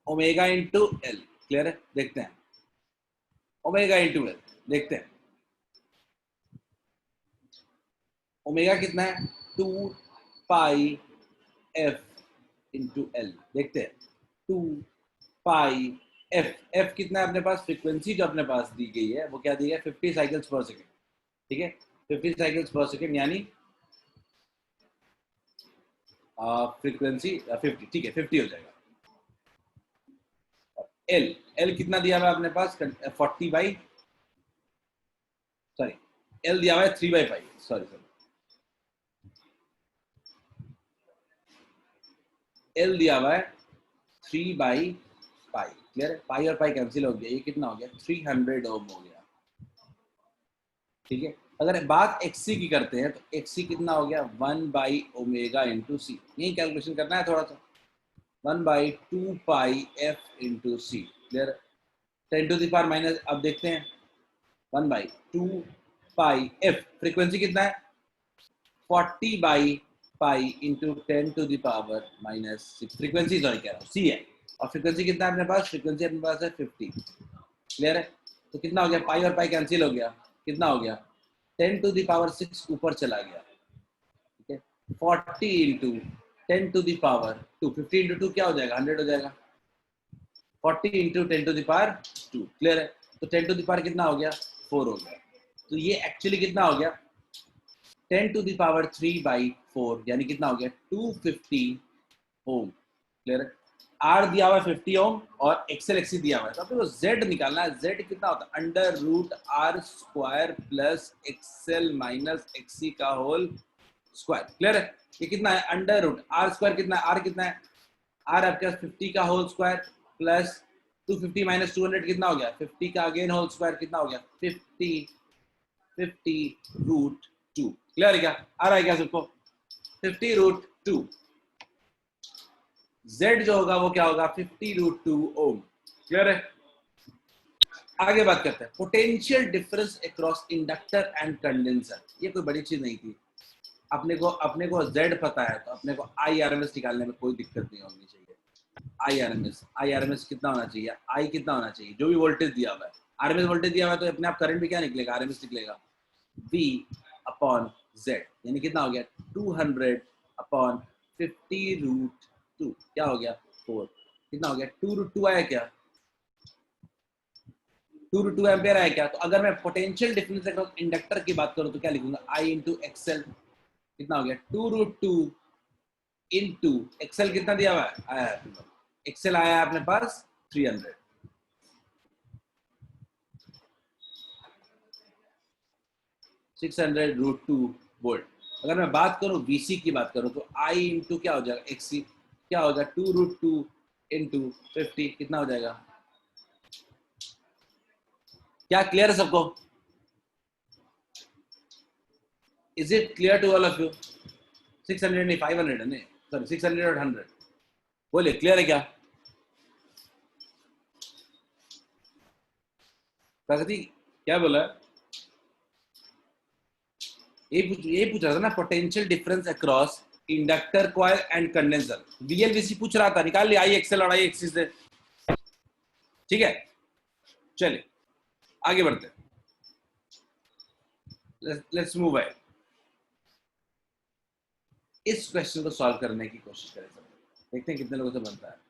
Omega into L. क्लियर है? देखते हैं ओमेगा इंटू एल, देखते हैं ओमेगा कितना है, 2 पाई एफ इंटू एल। देखते हैं 2 पाई एफ। एफ कितना है अपने पास, फ्रीक्वेंसी जो अपने पास दी गई है वो क्या दी है, 50 साइकिल्स पर सेकेंड। ठीक है, 50 साइकिल्स पर सेकेंड यानी फ्रीक्वेंसी 50। ठीक है, 50 हो जाएगा। एल एल कितना दिया हुआ है अपने पास, 40 बाई, सॉरी एल दिया हुआ है 3/5, सॉरी एल दिया हुआ है 3/पाई। क्लियर है? पाई और पाई कैंसिल हो गया, ये कितना हो गया, 300 ओम हो गया। ठीक है, अगर बात एक्सी की करते हैं तो एक्सी कितना हो गया, 1/ओमेगा इंटू सी। यही कैलकुलेशन करना है थोड़ा सा, 1/2 पाई एफ इंटू सी। क्लियर? 10⁻⁻, अब देखते हैं 1/2 पाई एफ, फ्रीक्वेंसी कितना है, 40/पाई इंटू 10⁻⁻�6। फ्रीक्वेंसी सॉरी कह रहा हूँ, सी है। और फ्रीक्वेंसी कितना है अपने पास, फ्रीक्वेंसी अपने पास है 50। क्लियर है? तो कितना हो गया, पाई और पाई कैंसिल हो गया, कितना हो गया 10⁶ ऊपर चला गया, ठीक है। 40 इंटू 10⁻², 50 इंटू 2 क्या हो जाएगा, 100 हो जाएगा। 40 इंटू 10⁻², क्लियर है? तो 10 कितना हो गया, 4 हो गया। तो ये एक्चुअली कितना हो गया 10⁻3/4, यानी कितना हो गया 250 ओम। क्लियर है? आर दिया हुआ है 50 ओम और एक्सएल एक्सी दिया हुआ है, तो आपको जेड निकालना है। जेड कितना होता है, √r² plus XL minus XC का होल स्क्वायर। क्लियर है? ये कितना है, √r² कितना है, आर कितना है, आर आपके पास 50 का होल स्क्वायर प्लस 250 माइनस 200 कितना हो गया 50 का अगेन होल स्क्वायर, कितना हो गया 50√2। क्लियर है क्या, आ रहा है क्या सबको? 50√2। Z जो होगा वो क्या होगा 50√2 ओम। क्लियर है? आगे बात करते हैं potential difference across inductor and condenser. ये कोई बड़ी चीज नहीं थी, अपने को Z पता है तो अपने को IRMS निकालने में कोई दिक्कत नहीं होनी चाहिए। IRMS कितना होना चाहिए, I कितना होना चाहिए, जो भी वोल्टेज दिया हुआ है, RMS वोल्टेज दिया हुआ है तो अपने आप करंट भी क्या निकलेगा, RMS निकलेगा, V/Z, यानी कितना हो गया 200/50√2, क्या हो गया 4, कितना हो गया 2√2 आया क्या, 2√2 एम्पियर आया क्या। तो अगर मैं पोटेंशियल डिफरेंस अक्रॉस इंडक्टर की बात करूं तो क्या लिखूंगा, I इंटू एक्सएल, कितना हो गया 2√2 इंटू एक्सएल कितना दिया हुआ है, आया है एक्सएल आया है अपने पास 300, 600√2 वोल्ट। अगर मैं बात करूं वीसी की बात करूं तो I इंटू क्या हो जाएगा एक्सी, क्या हो जाएगा 2√2 इंटू 50, कितना हो जाएगा, क्या क्लियर है सबको? Is it clear to all of you? 600 नहीं 500 है, नहीं सॉरी 600 और 100, बोलिए क्लियर है क्या? प्रगति क्या बोला, ये पूछ रहा था ना potential difference across inductor coil and condenser. VLVC पूछ रहा था, निकाल लिया आई एक्सएल और आई एक्सी से, ठीक है। चलिए आगे बढ़ते हैं, लेट्स मूव अहेड। इस क्वेश्चन को सॉल्व करने की कोशिश करें सब, देखते हैं कितने लोगों से बनता है।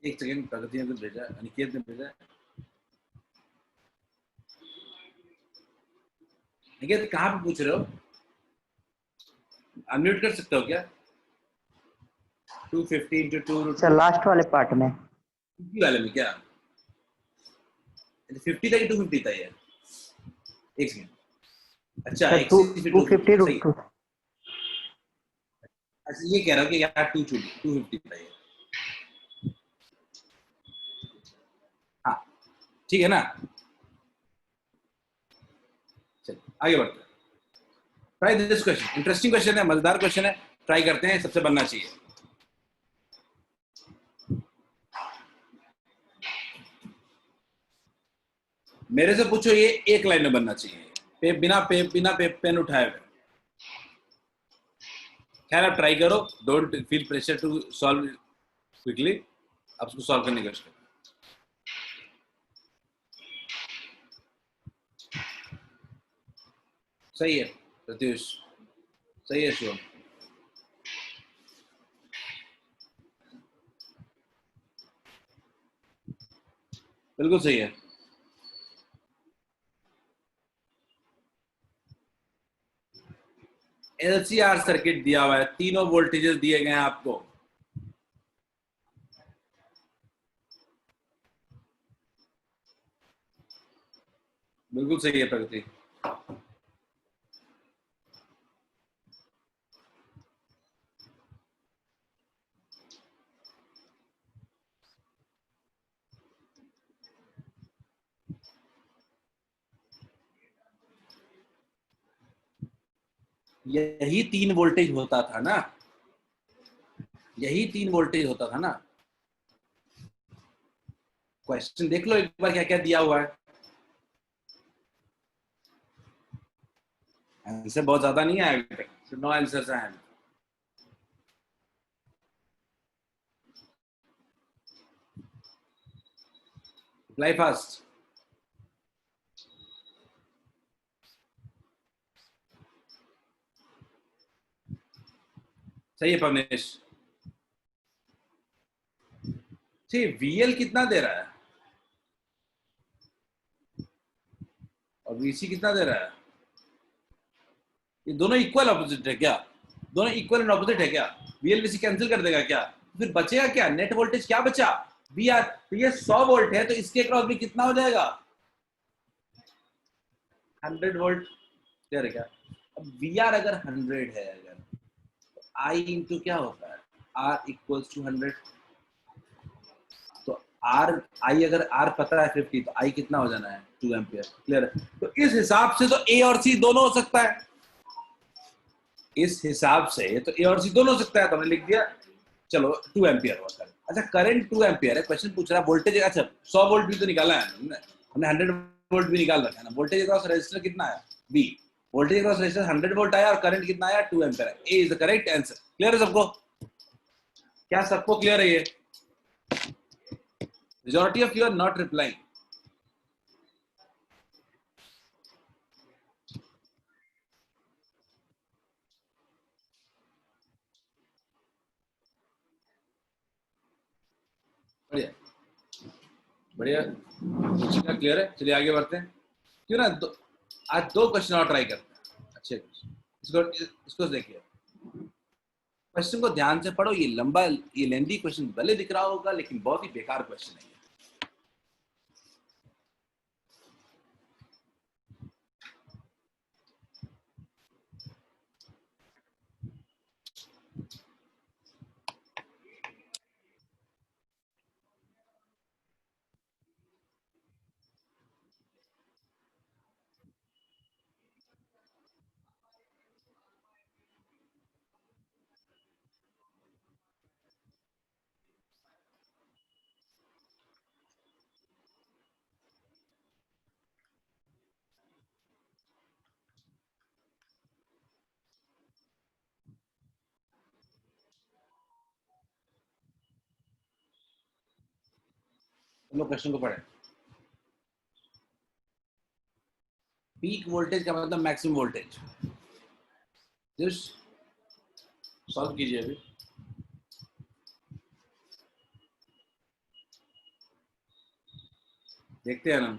एक सेकंड, प्रगति ने तो भेजा, अनिकेत ने भेजा। अनिकेत कहाँ पे पूछ रहे हो, अनम्यूट कर सकते हो क्या? 250 इंटू 2√2 सर लास्ट वाले पार्ट में, 50 वाले में क्या 50 था कि 250 था ये, एक सेकंड, अच्छा सर 160 से 250 सही। 250√2। अच्छा ये कह रहा हूँ कि यार 250 था ये, हाँ ठीक है ना। चलिए आगे बढ़ते हैं। Try this question, interesting question है, मजेदार क्वेश्चन है, ट्राई करते हैं, सबसे बनना चाहिए। मेरे से पूछो, ये एक लाइन में बनना चाहिए, बिना पेन उठाए हुए। खैर आप ट्राई करो, don't feel pressure to solve quickly, आप उसको सॉल्व करने की कोशिश करो। सही है प्रत्युष, सही है शिवम, बिल्कुल सही है। LCR सर्किट दिया हुआ है, तीनों वोल्टेजेस दिए गए हैं आपको, बिल्कुल सही है प्रगति। यही 3 वोल्टेज होता था ना, यही 3 वोल्टेज होता था ना। क्वेश्चन देख लो एक बार क्या क्या दिया हुआ है। आंसर बहुत ज्यादा नहीं है अभी तक, 9 आंसर्स हैं। Reply fast. सही है पवनेश। ठीक, वीएल कितना दे रहा है और वीसी कितना दे रहा है? ये दोनों इक्वल ऑपोजिट है क्या? दोनों इक्वल एंड ऑपोजिट है क्या? वीएल वीसी कैंसिल कर देगा क्या? फिर बचेगा क्या? नेट वोल्टेज क्या बचा? V R. तो ये 100 वोल्ट है तो इसके अक्रॉस भी कितना हो जाएगा? 100 वोल्ट। क्लियर है क्या? अब वी आर अगर 100 है, अगर तो आई इंटू क्या होता है? R equals to 100। तो आर, आई अगर आर पता है 50 तो आई कितना हो जाना है? 2 एम्पियर। क्लियर है? तो इस हिसाब से तो ए और सी दोनों हो सकता है। इस हिसाब से तो ए और सी दोनों हो सकता है, तो हमने लिख दिया। चलो 2 एम्पियर हुआ करंट। अच्छा करंट 2 एम्पियर है, क्वेश्चन पूछ रहा है वोल्टेज। अच्छा 100 वोल्ट भी तो निकाला है हमने 100 वोल्ट भी निकाल रखा है ना। वोल्टेज अक्रॉस रेजिस्टर कितना है? B. Voltage across resistor 100 volt आया और करंट कितना आया? 2 एम्पियर है। A is the correct answer. Clear है सबको? क्या सबको क्लियर है ये? Majority of you are not replying. बढ़िया बढ़िया। क्लियर है? चलिए आगे बढ़ते हैं। क्यों ना आज 2 क्वेश्चन और ट्राई करते हैं अच्छे क्वेश्चन। इसको देखिए, क्वेश्चन को ध्यान से पढ़ो। ये लंबा, ये लेंथी क्वेश्चन भले दिख रहा होगा लेकिन बहुत ही बेकार क्वेश्चन है। हम लोग क्वेश्चन को पढ़े। पीक वोल्टेज का मतलब मैक्सिमम वोल्टेज। सॉल्व कीजिए अभी। देखते हैं ना।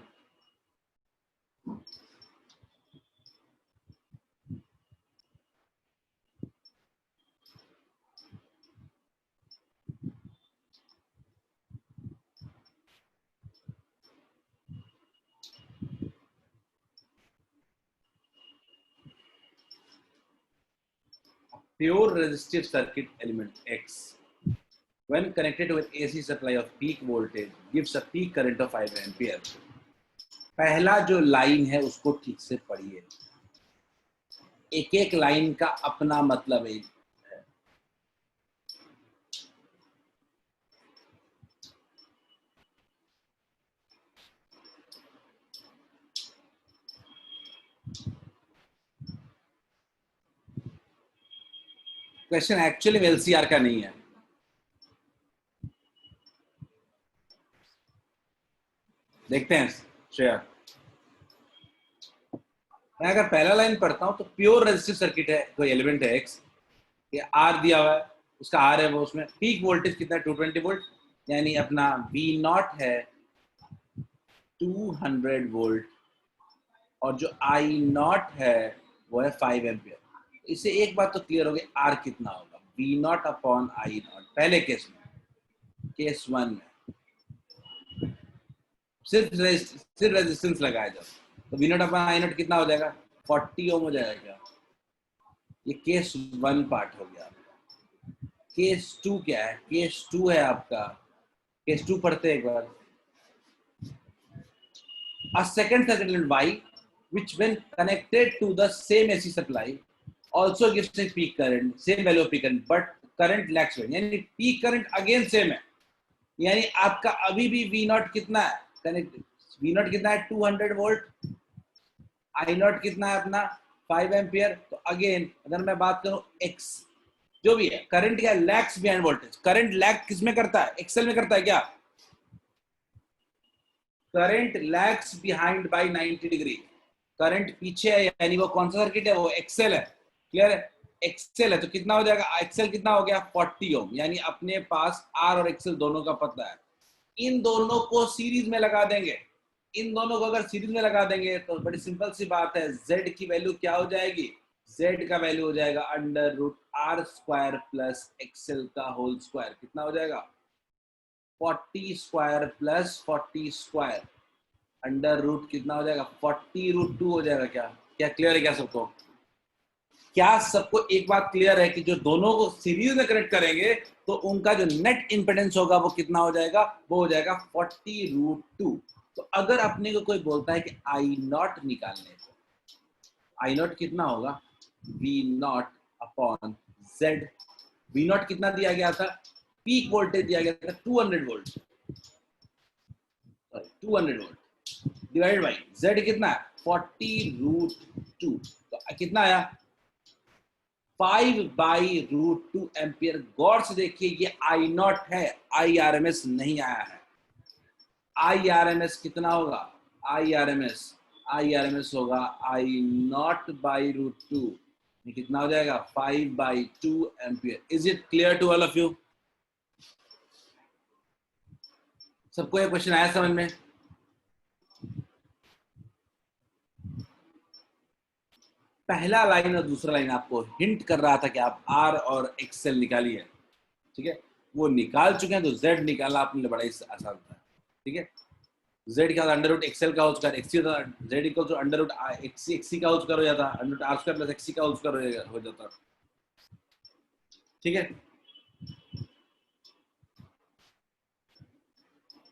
Pure resistive circuit element X, when connected with AC supply of peak voltage, gives a peak current of 5 ampere. पहला जो लाइन है उसको ठीक से पढ़िए। एक एक लाइन का अपना मतलब है। क्वेश्चन एक्चुअली एलसीआर का नहीं है। देखते हैं श्रेया। मैं अगर पहला लाइन पढ़ता हूं तो प्योर रेजिस्टिव सर्किट है, कोई एलिमेंट है एक्स, ये आर दिया हुआ है, उसका आर है वो, उसमें पीक वोल्टेज कितना है? 220 वोल्ट, यानी अपना वी नॉट है 200 वोल्ट और जो आई नॉट है वो है 5 एम्पियर। इससे एक बात तो क्लियर हो गई, आर कितना होगा? V not upon I not. पहले केस में, केस 1 में सिर्फ रेजिस्टेंस लगाया जाए तो V not upon I not कितना हो जाएगा? 40 ओम हो जाएगा। ये केस 1 पार्ट हो गया। केस 2 क्या है? केस 2 है आपका, केस 2 पढ़ते एक बार। A second circuit element Y, which when connected to the same AC supply also gives a peak current, same value of peak current, but current lags behind, यानी peak current again same है, यानी आपका अभी भी we not कितना है, connect we not कितना है 200 वोल्ट, आई नॉट कितना है अपना 5 एम्पियर। तो अगेन अगर मैं बात करूं एक्स जो भी है, करंट क्या lags behind voltage, current lag किसमें करता है, एक्सेल में करता है क्या, current lags behind by 90 degree, current पीछे है, यानी वो कौन सा सर्किट है, वो एक्सेल है, क्लियर है, एक्सेल है। तो कितना हो जाएगा, एक्सेल कितना हो गया 40 ओम, यानी अपने पास आर और एक्सेल दोनों का पता है, इन दोनों को सीरीज में लगा देंगे, इन दोनों को अगर सीरीज में लगा देंगे तो बड़ी सिंपल सी बात है, z की वैल्यू क्या हो जाएगी, z का वैल्यू हो जाएगा under root R square plus XL का होल स्क्वायर, कितना हो जाएगा 40 square plus 40 square under root कितना हो जाएगा 40√2 हो जाएगा। क्या क्या क्लियर है क्या सबको, क्या सबको एक बात क्लियर है कि जो दोनों को सीरीज में कनेक्ट करेंगे तो उनका जो नेट इंपेडेंस होगा वो कितना हो जाएगा, वो हो जाएगा 40√2। तो अगर अपने को कोई बोलता है कि आई नॉट निकालने को, आई नॉट कितना होगा V not upon Z, V not कितना दिया गया था, पीक वोल्टेज दिया गया था 200 volt, 200 volt divided by Z कितना है 40√2, तो कितना आया 5/√2 एम्पियर। गौर से देखिए ये आई नॉट है, आई आर एम एस नहीं आया है, आई आर एम एस कितना होगा, आई आर एम एस होगा आई नॉट बाई√2, ये कितना हो जाएगा 5/2 ampere. Is it clear to all of you, सबको ये क्वेश्चन आया समझ में, पहला लाइन और दूसरा लाइन आपको हिंट कर रहा था कि आप आर और एक्सेल निकालिए, ठीक है, वो निकाल चुके हैं, तो जेड निकालना अपने लिए बड़ा ही आसान था, ठीक है, जेड क्या होता है अंडर रूट एक्सेल का होल स्क्वायर, एक्सी होता है Z equal to under root XC का होल स्क्वायर हो जाता है, under root R square plus XC का होल स्क्वायर हो जाता है, ठीक है।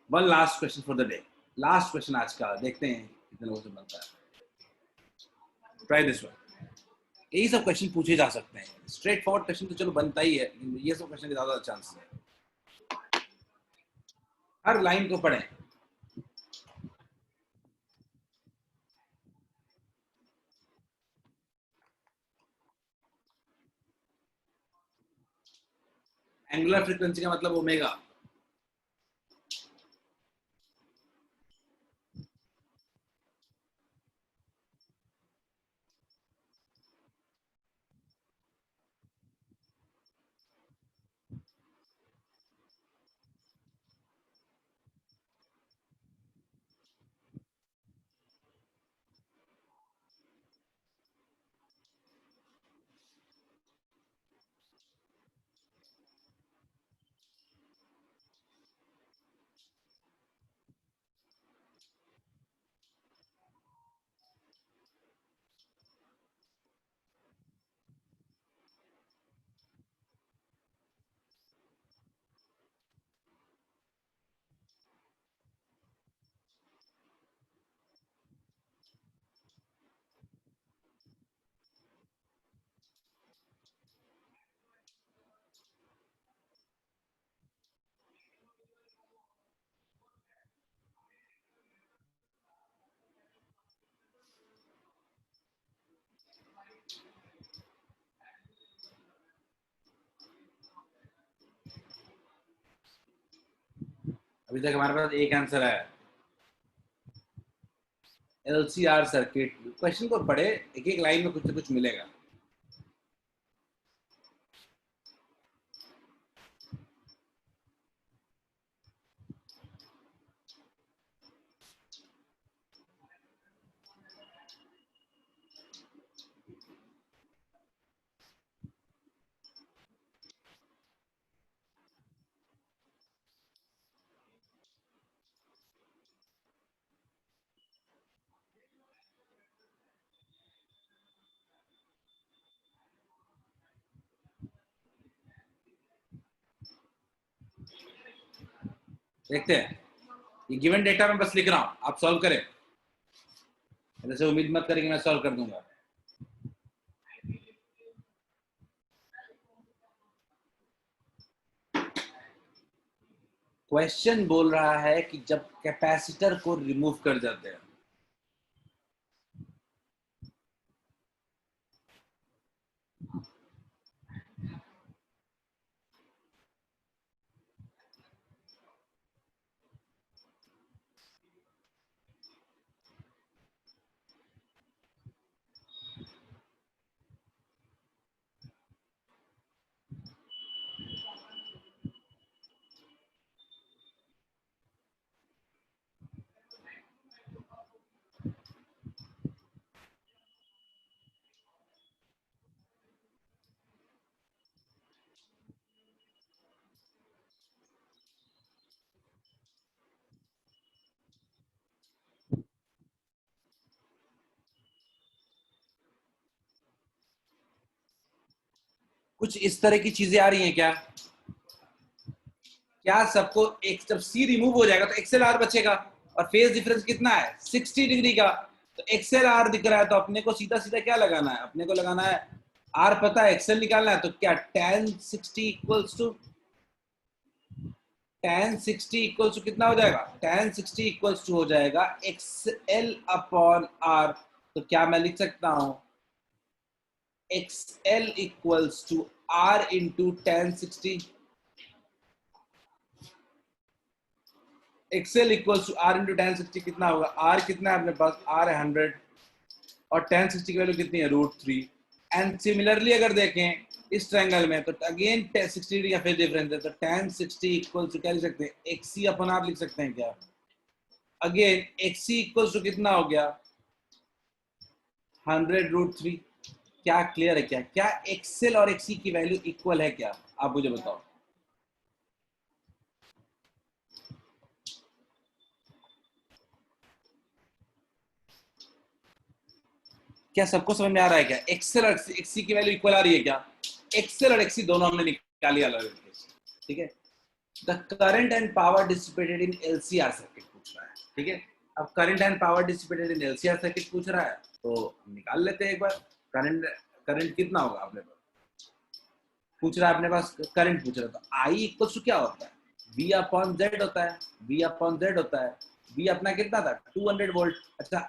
One last question for the day, last question आज का, देखते हैं कितने लोगों से बनता है, ट्राई दिस वन। यही सब क्वेश्चन पूछे जा सकते हैं, स्ट्रेट फॉरवर्ड क्वेश्चन तो चलो बनता ही है, लेकिन ये सब क्वेश्चन के ज्यादा चांस है, हर लाइन को पढ़ें। एंगुलर फ्रीक्वेंसी का मतलब ओमेगा, अभी तक हमारे पास एक आंसर है, एलसीआर सर्किट। क्वेश्चन को पढ़े, एक एक लाइन में कुछ ना कुछ मिलेगा। देखते हैं, ये गिवन डेटा में बस लिख रहा हूं, आप सॉल्व करें, जैसे उम्मीद मत करें कि मैं सॉल्व कर दूंगा। क्वेश्चन बोल रहा है कि जब कैपेसिटर को रिमूव कर जाते हैं, कुछ इस तरह की चीजें आ रही हैं क्या? क्या सबको एक जब सी रिमूव हो जाएगा तो एक्सेल आर बचेगा और फेज डिफरेंस कितना है 60 डिग्री का, तो एक्सेल आर दिख रहा है तो अपने को सीधा सीधा क्या लगाना है, अपने को लगाना है आर, पता है एक्सेल निकालना है, तो क्या tan 60 इक्वल्स टू कितना हो जाएगा, tan 60 इक्वल्स टू हो जाएगा एक्सएल अपॉन आर। तो क्या मैं लिख सकता हूं XL equals to R into tan 60, XL equals to R into tan 60 कितना होगा, आर कितना है अपने पास, आर है 100 और tan 60 की वैल्यू कितनी है √3। एंड सिमिलरली अगर देखें इस ट्रायंगल में तो अगेन 60 डिग्री का फेज डिफरेंस है, तो tan 60 इक्वल्स टू क्या लिख सकते हैं, एक्सी अपॉन आर लिख सकते हैं क्या, अगेन एक्सी इक्वल्स टू कितना हो गया 100 √3। क्या क्लियर है क्या, क्या एक्सेल और एक्सी की वैल्यू इक्वल है क्या, आप मुझे बताओ। क्या सबको समझ में आ रहा है क्या, एक्सेल और एक्सी की वैल्यू इक्वल आ रही है क्या, एक्सेल और एक्सी दोनों हमने निकाली अलग, ठीक है। The current and power dissipated in LCR circuit पूछ रहा है, ठीक है। अब current and power dissipated in LCR circuit पूछ रहा है तो निकाल लेते हैं एक बार। करंट करंट कितना होगा अपने पास, पूछ रहा है अपने पास करंट पूछ रहा है, तो आई इक्वल टू क्या होता है, V अपॉन जेड होता है, V अपॉन जेड होता है। V अपना कितना था 200 वोल्ट, अच्छा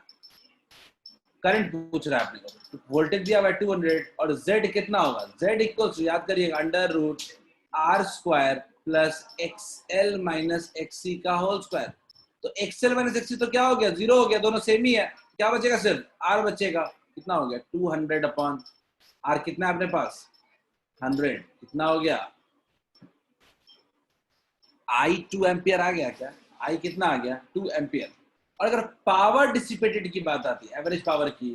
करंट पूछ रहा है अपने को, तो वोल्टेज दिया हुआ है 200 और Z कितना होगा, Z इक्वल टू याद करिएगा under root R square plus XL minus XC का होल स्क्वायर। तो एक्सएल माइनस एक्सी तो क्या हो गया, जीरो हो गया, दोनों सेम ही है, क्या बचेगा सिर्फ आर बचेगा, कितना हो गया 200 अपॉन आर, कितना है अपने पास 100, कितना हो गया आई 2 एम्पियर आ गया क्या, आई कितना आ गया 2 एम्पियर। और अगर पावर डिसिपेटेड की बात आती है एवरेज पावर की,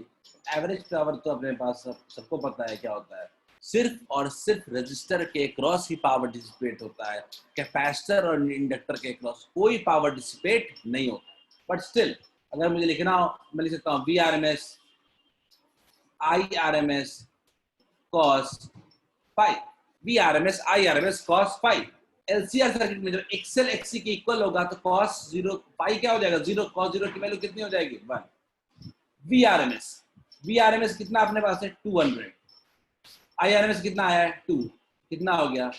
एवरेज पावर तो अपने पास सबको पता है क्या होता है, सिर्फ और सिर्फ रजिस्टर के क्रॉस ही पावर डिसिपेट होता है, कैपेसिटर और इंडक्टर के क्रॉस कोई पावर डिसिपेट नहीं होता। बट स्टिल अगर मुझे लिखना हो मैं लिख सकता हूँ V R M S I R M S cos phi, V R M S I R M S cos phi. LCR circuit में जब एक्सेल एक्सी के इक्वल होगा तो कॉस जीरो पाई क्या हो जाएगा जीरो, कॉस जीरो की वैल्यू कितनी हो जाएगी 1। वी आर एम एस कितना अपने पास है 200, आई आर एम एस कितना आया है 2, कितना हो गया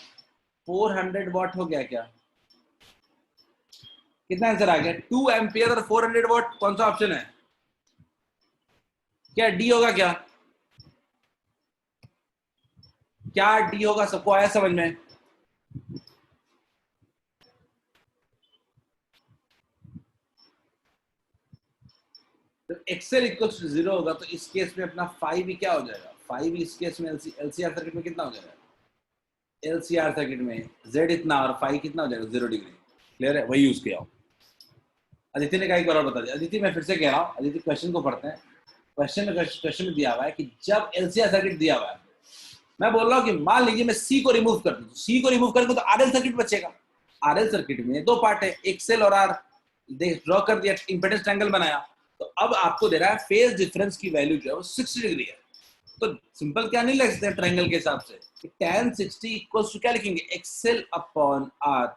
400 वॉट हो गया क्या, कितना आंसर आ गया 2 एम्पियर और 400 वॉट, कौन सा ऑप्शन है, क्या डी होगा क्या, क्या डी होगा, सबको आया समझ में। तो एक्सेल इक्वल टू 0 होगा तो इस केस में अपना 5 ही क्या हो जाएगा, 5 इस केस में एलसीआर सर्किट में कितना हो जाएगा, एलसीआर सर्किट में z इतना और 5 कितना हो जाएगा 0 डिग्री। क्लियर है, वही यूज किया हो। अदिति ने कहा एक बार और बता दिया, अदिति मैं फिर से कह रहा हूँ, अदिति क्वेश्चन को पढ़ते हैं। क्वेश्चन में दिया हुआ है कि जब एलसीआर सर्किट दिया हुआ है, मैं बोल रहा हूँ कि मान लीजिए मैं सी को रिमूव कर दूं, सी को रिमूव करेंगे तो आरएल सर्किट बचेगा। आरएल सर्किट में दो पार्ट है, एक्सएल और आर, ड्रॉ कर दिया, इंपेडेंस ट्रायंगल बनाया, तो अब आपको दे रहा है फेज डिफरेंस की वैल्यू जो है वो 60 डिग्री है। तो सिंपल क्या नहीं लिख सकते ट्रायंगल के हिसाब से, tan 60 इक्वल्स टू क्या लिखेंगे एक्सएल अपॉन आर,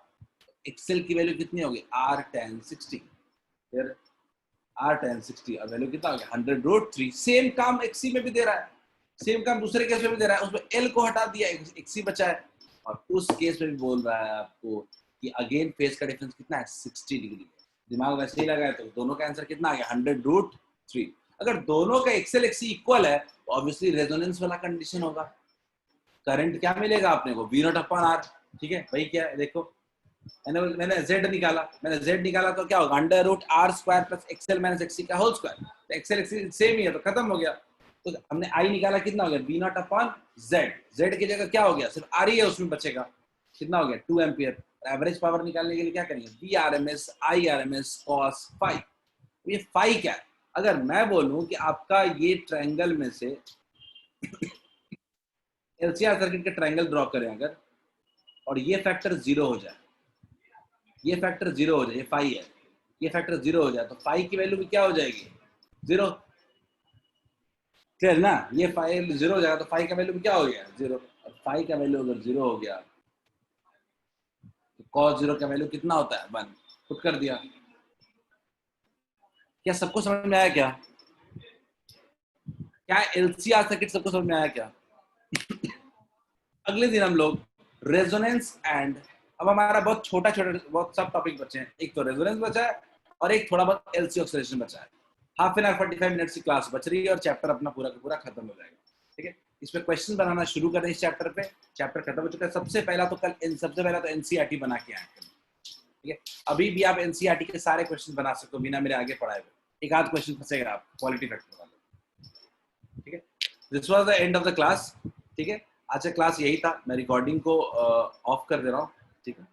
एक्सएल की वैल्यू कितनी होगी r tan 60, फिर r tan 60 और वैल्यू कितना हो गया 100 √3। सेम काम एक्सी में भी दे रहा है, सेम काम दूसरे केस में भी दे रहा है, उसमें एल को हटा दिया एक्सी बचा है, और उस केस में भी बोल रहा है आपको कि अगेन फेज का डिफरेंस कितना है 60 डिग्री। दिमाग वैसे ही लगा है तो दोनों का आंसर कितना आ गया 100√3। अगर दोनों का एक्सेल एक्सी इक्वल है तो ऑब्वियसली रेजोनेंस वाला कंडीशन होगा। करंट क्या मिलेगा आपने को V0/R। ठीक है भाई, क्या है देखो, मैंने z निकाला तो क्या होगा √R² + XL - XC का होल स्क्वायर। तो एक्सेल एक्सी सेम ही है तो खत्म हो गया। तो हमने I निकाला, कितना हो गया V0/Z। Z की जगह क्या हो गया, सिर्फ R ही है उसमें बचेगा, कितना हो गया 2 एम्पियर। एवरेज पावर निकालने के लिए क्या करेंगे, VRMS IRMS cos phi। ये फाई क्या है, अगर मैं बोलूं कि आपका ये ट्रायंगल में से एलसीआर सर्किट का ट्रायंगल ड्रॉ करें अगर, और ये फैक्टर 0 हो जाए, ये फैक्टर 0 हो जाए, ये फाई है, ये फैक्टर 0 हो जाए तो फाई की वैल्यू भी क्या हो जाएगी 0। क्लियर ना, ये फाई 0 हो जाएगा तो फाई का वैल्यू भी क्या हो गया 0। और फाई का वैल्यू अगर 0 हो गया तो cos 0 का वैल्यू कितना होता है 1। पुट कर दिया। क्या सबको समझ में आया क्या, क्या एलसीआर सर्किट सबको समझ में आया क्या। अगले दिन हम लोग रेजोनेंस एंड, अब हमारा बहुत छोटा बहुत सब टॉपिक बचे हैं, एक तो रेजोनेंस बचा है और एक थोड़ा बहुत एलसी ऑक्सीडेशन बचा है। हाफ एन आवर 45 मिनट्स की क्लास बच रही है और चैप्टर अपना पूरा का पूरा खत्म हो जाएगा। ठीक है, इस पे क्वेश्चन बनाना शुरू करें इस चैप्टर पे। चैप्टर खत्म हो चुका है। सबसे पहला तो एनसीईआरटी बना के आए। ठीक है, अभी भी आप एनसीईआरटी के सारे क्वेश्चन बना सकते हो बिना मेरे आगे पढ़ाए हुए। एक आध क्वेश्चन फंसेगा आप क्वालिटी फैक्टर वाले। ठीक है, this was the end of the class. ठीक है, आज का क्लास यही था। मैं रिकॉर्डिंग को ऑफ कर दे रहा हूँ। ठीक है।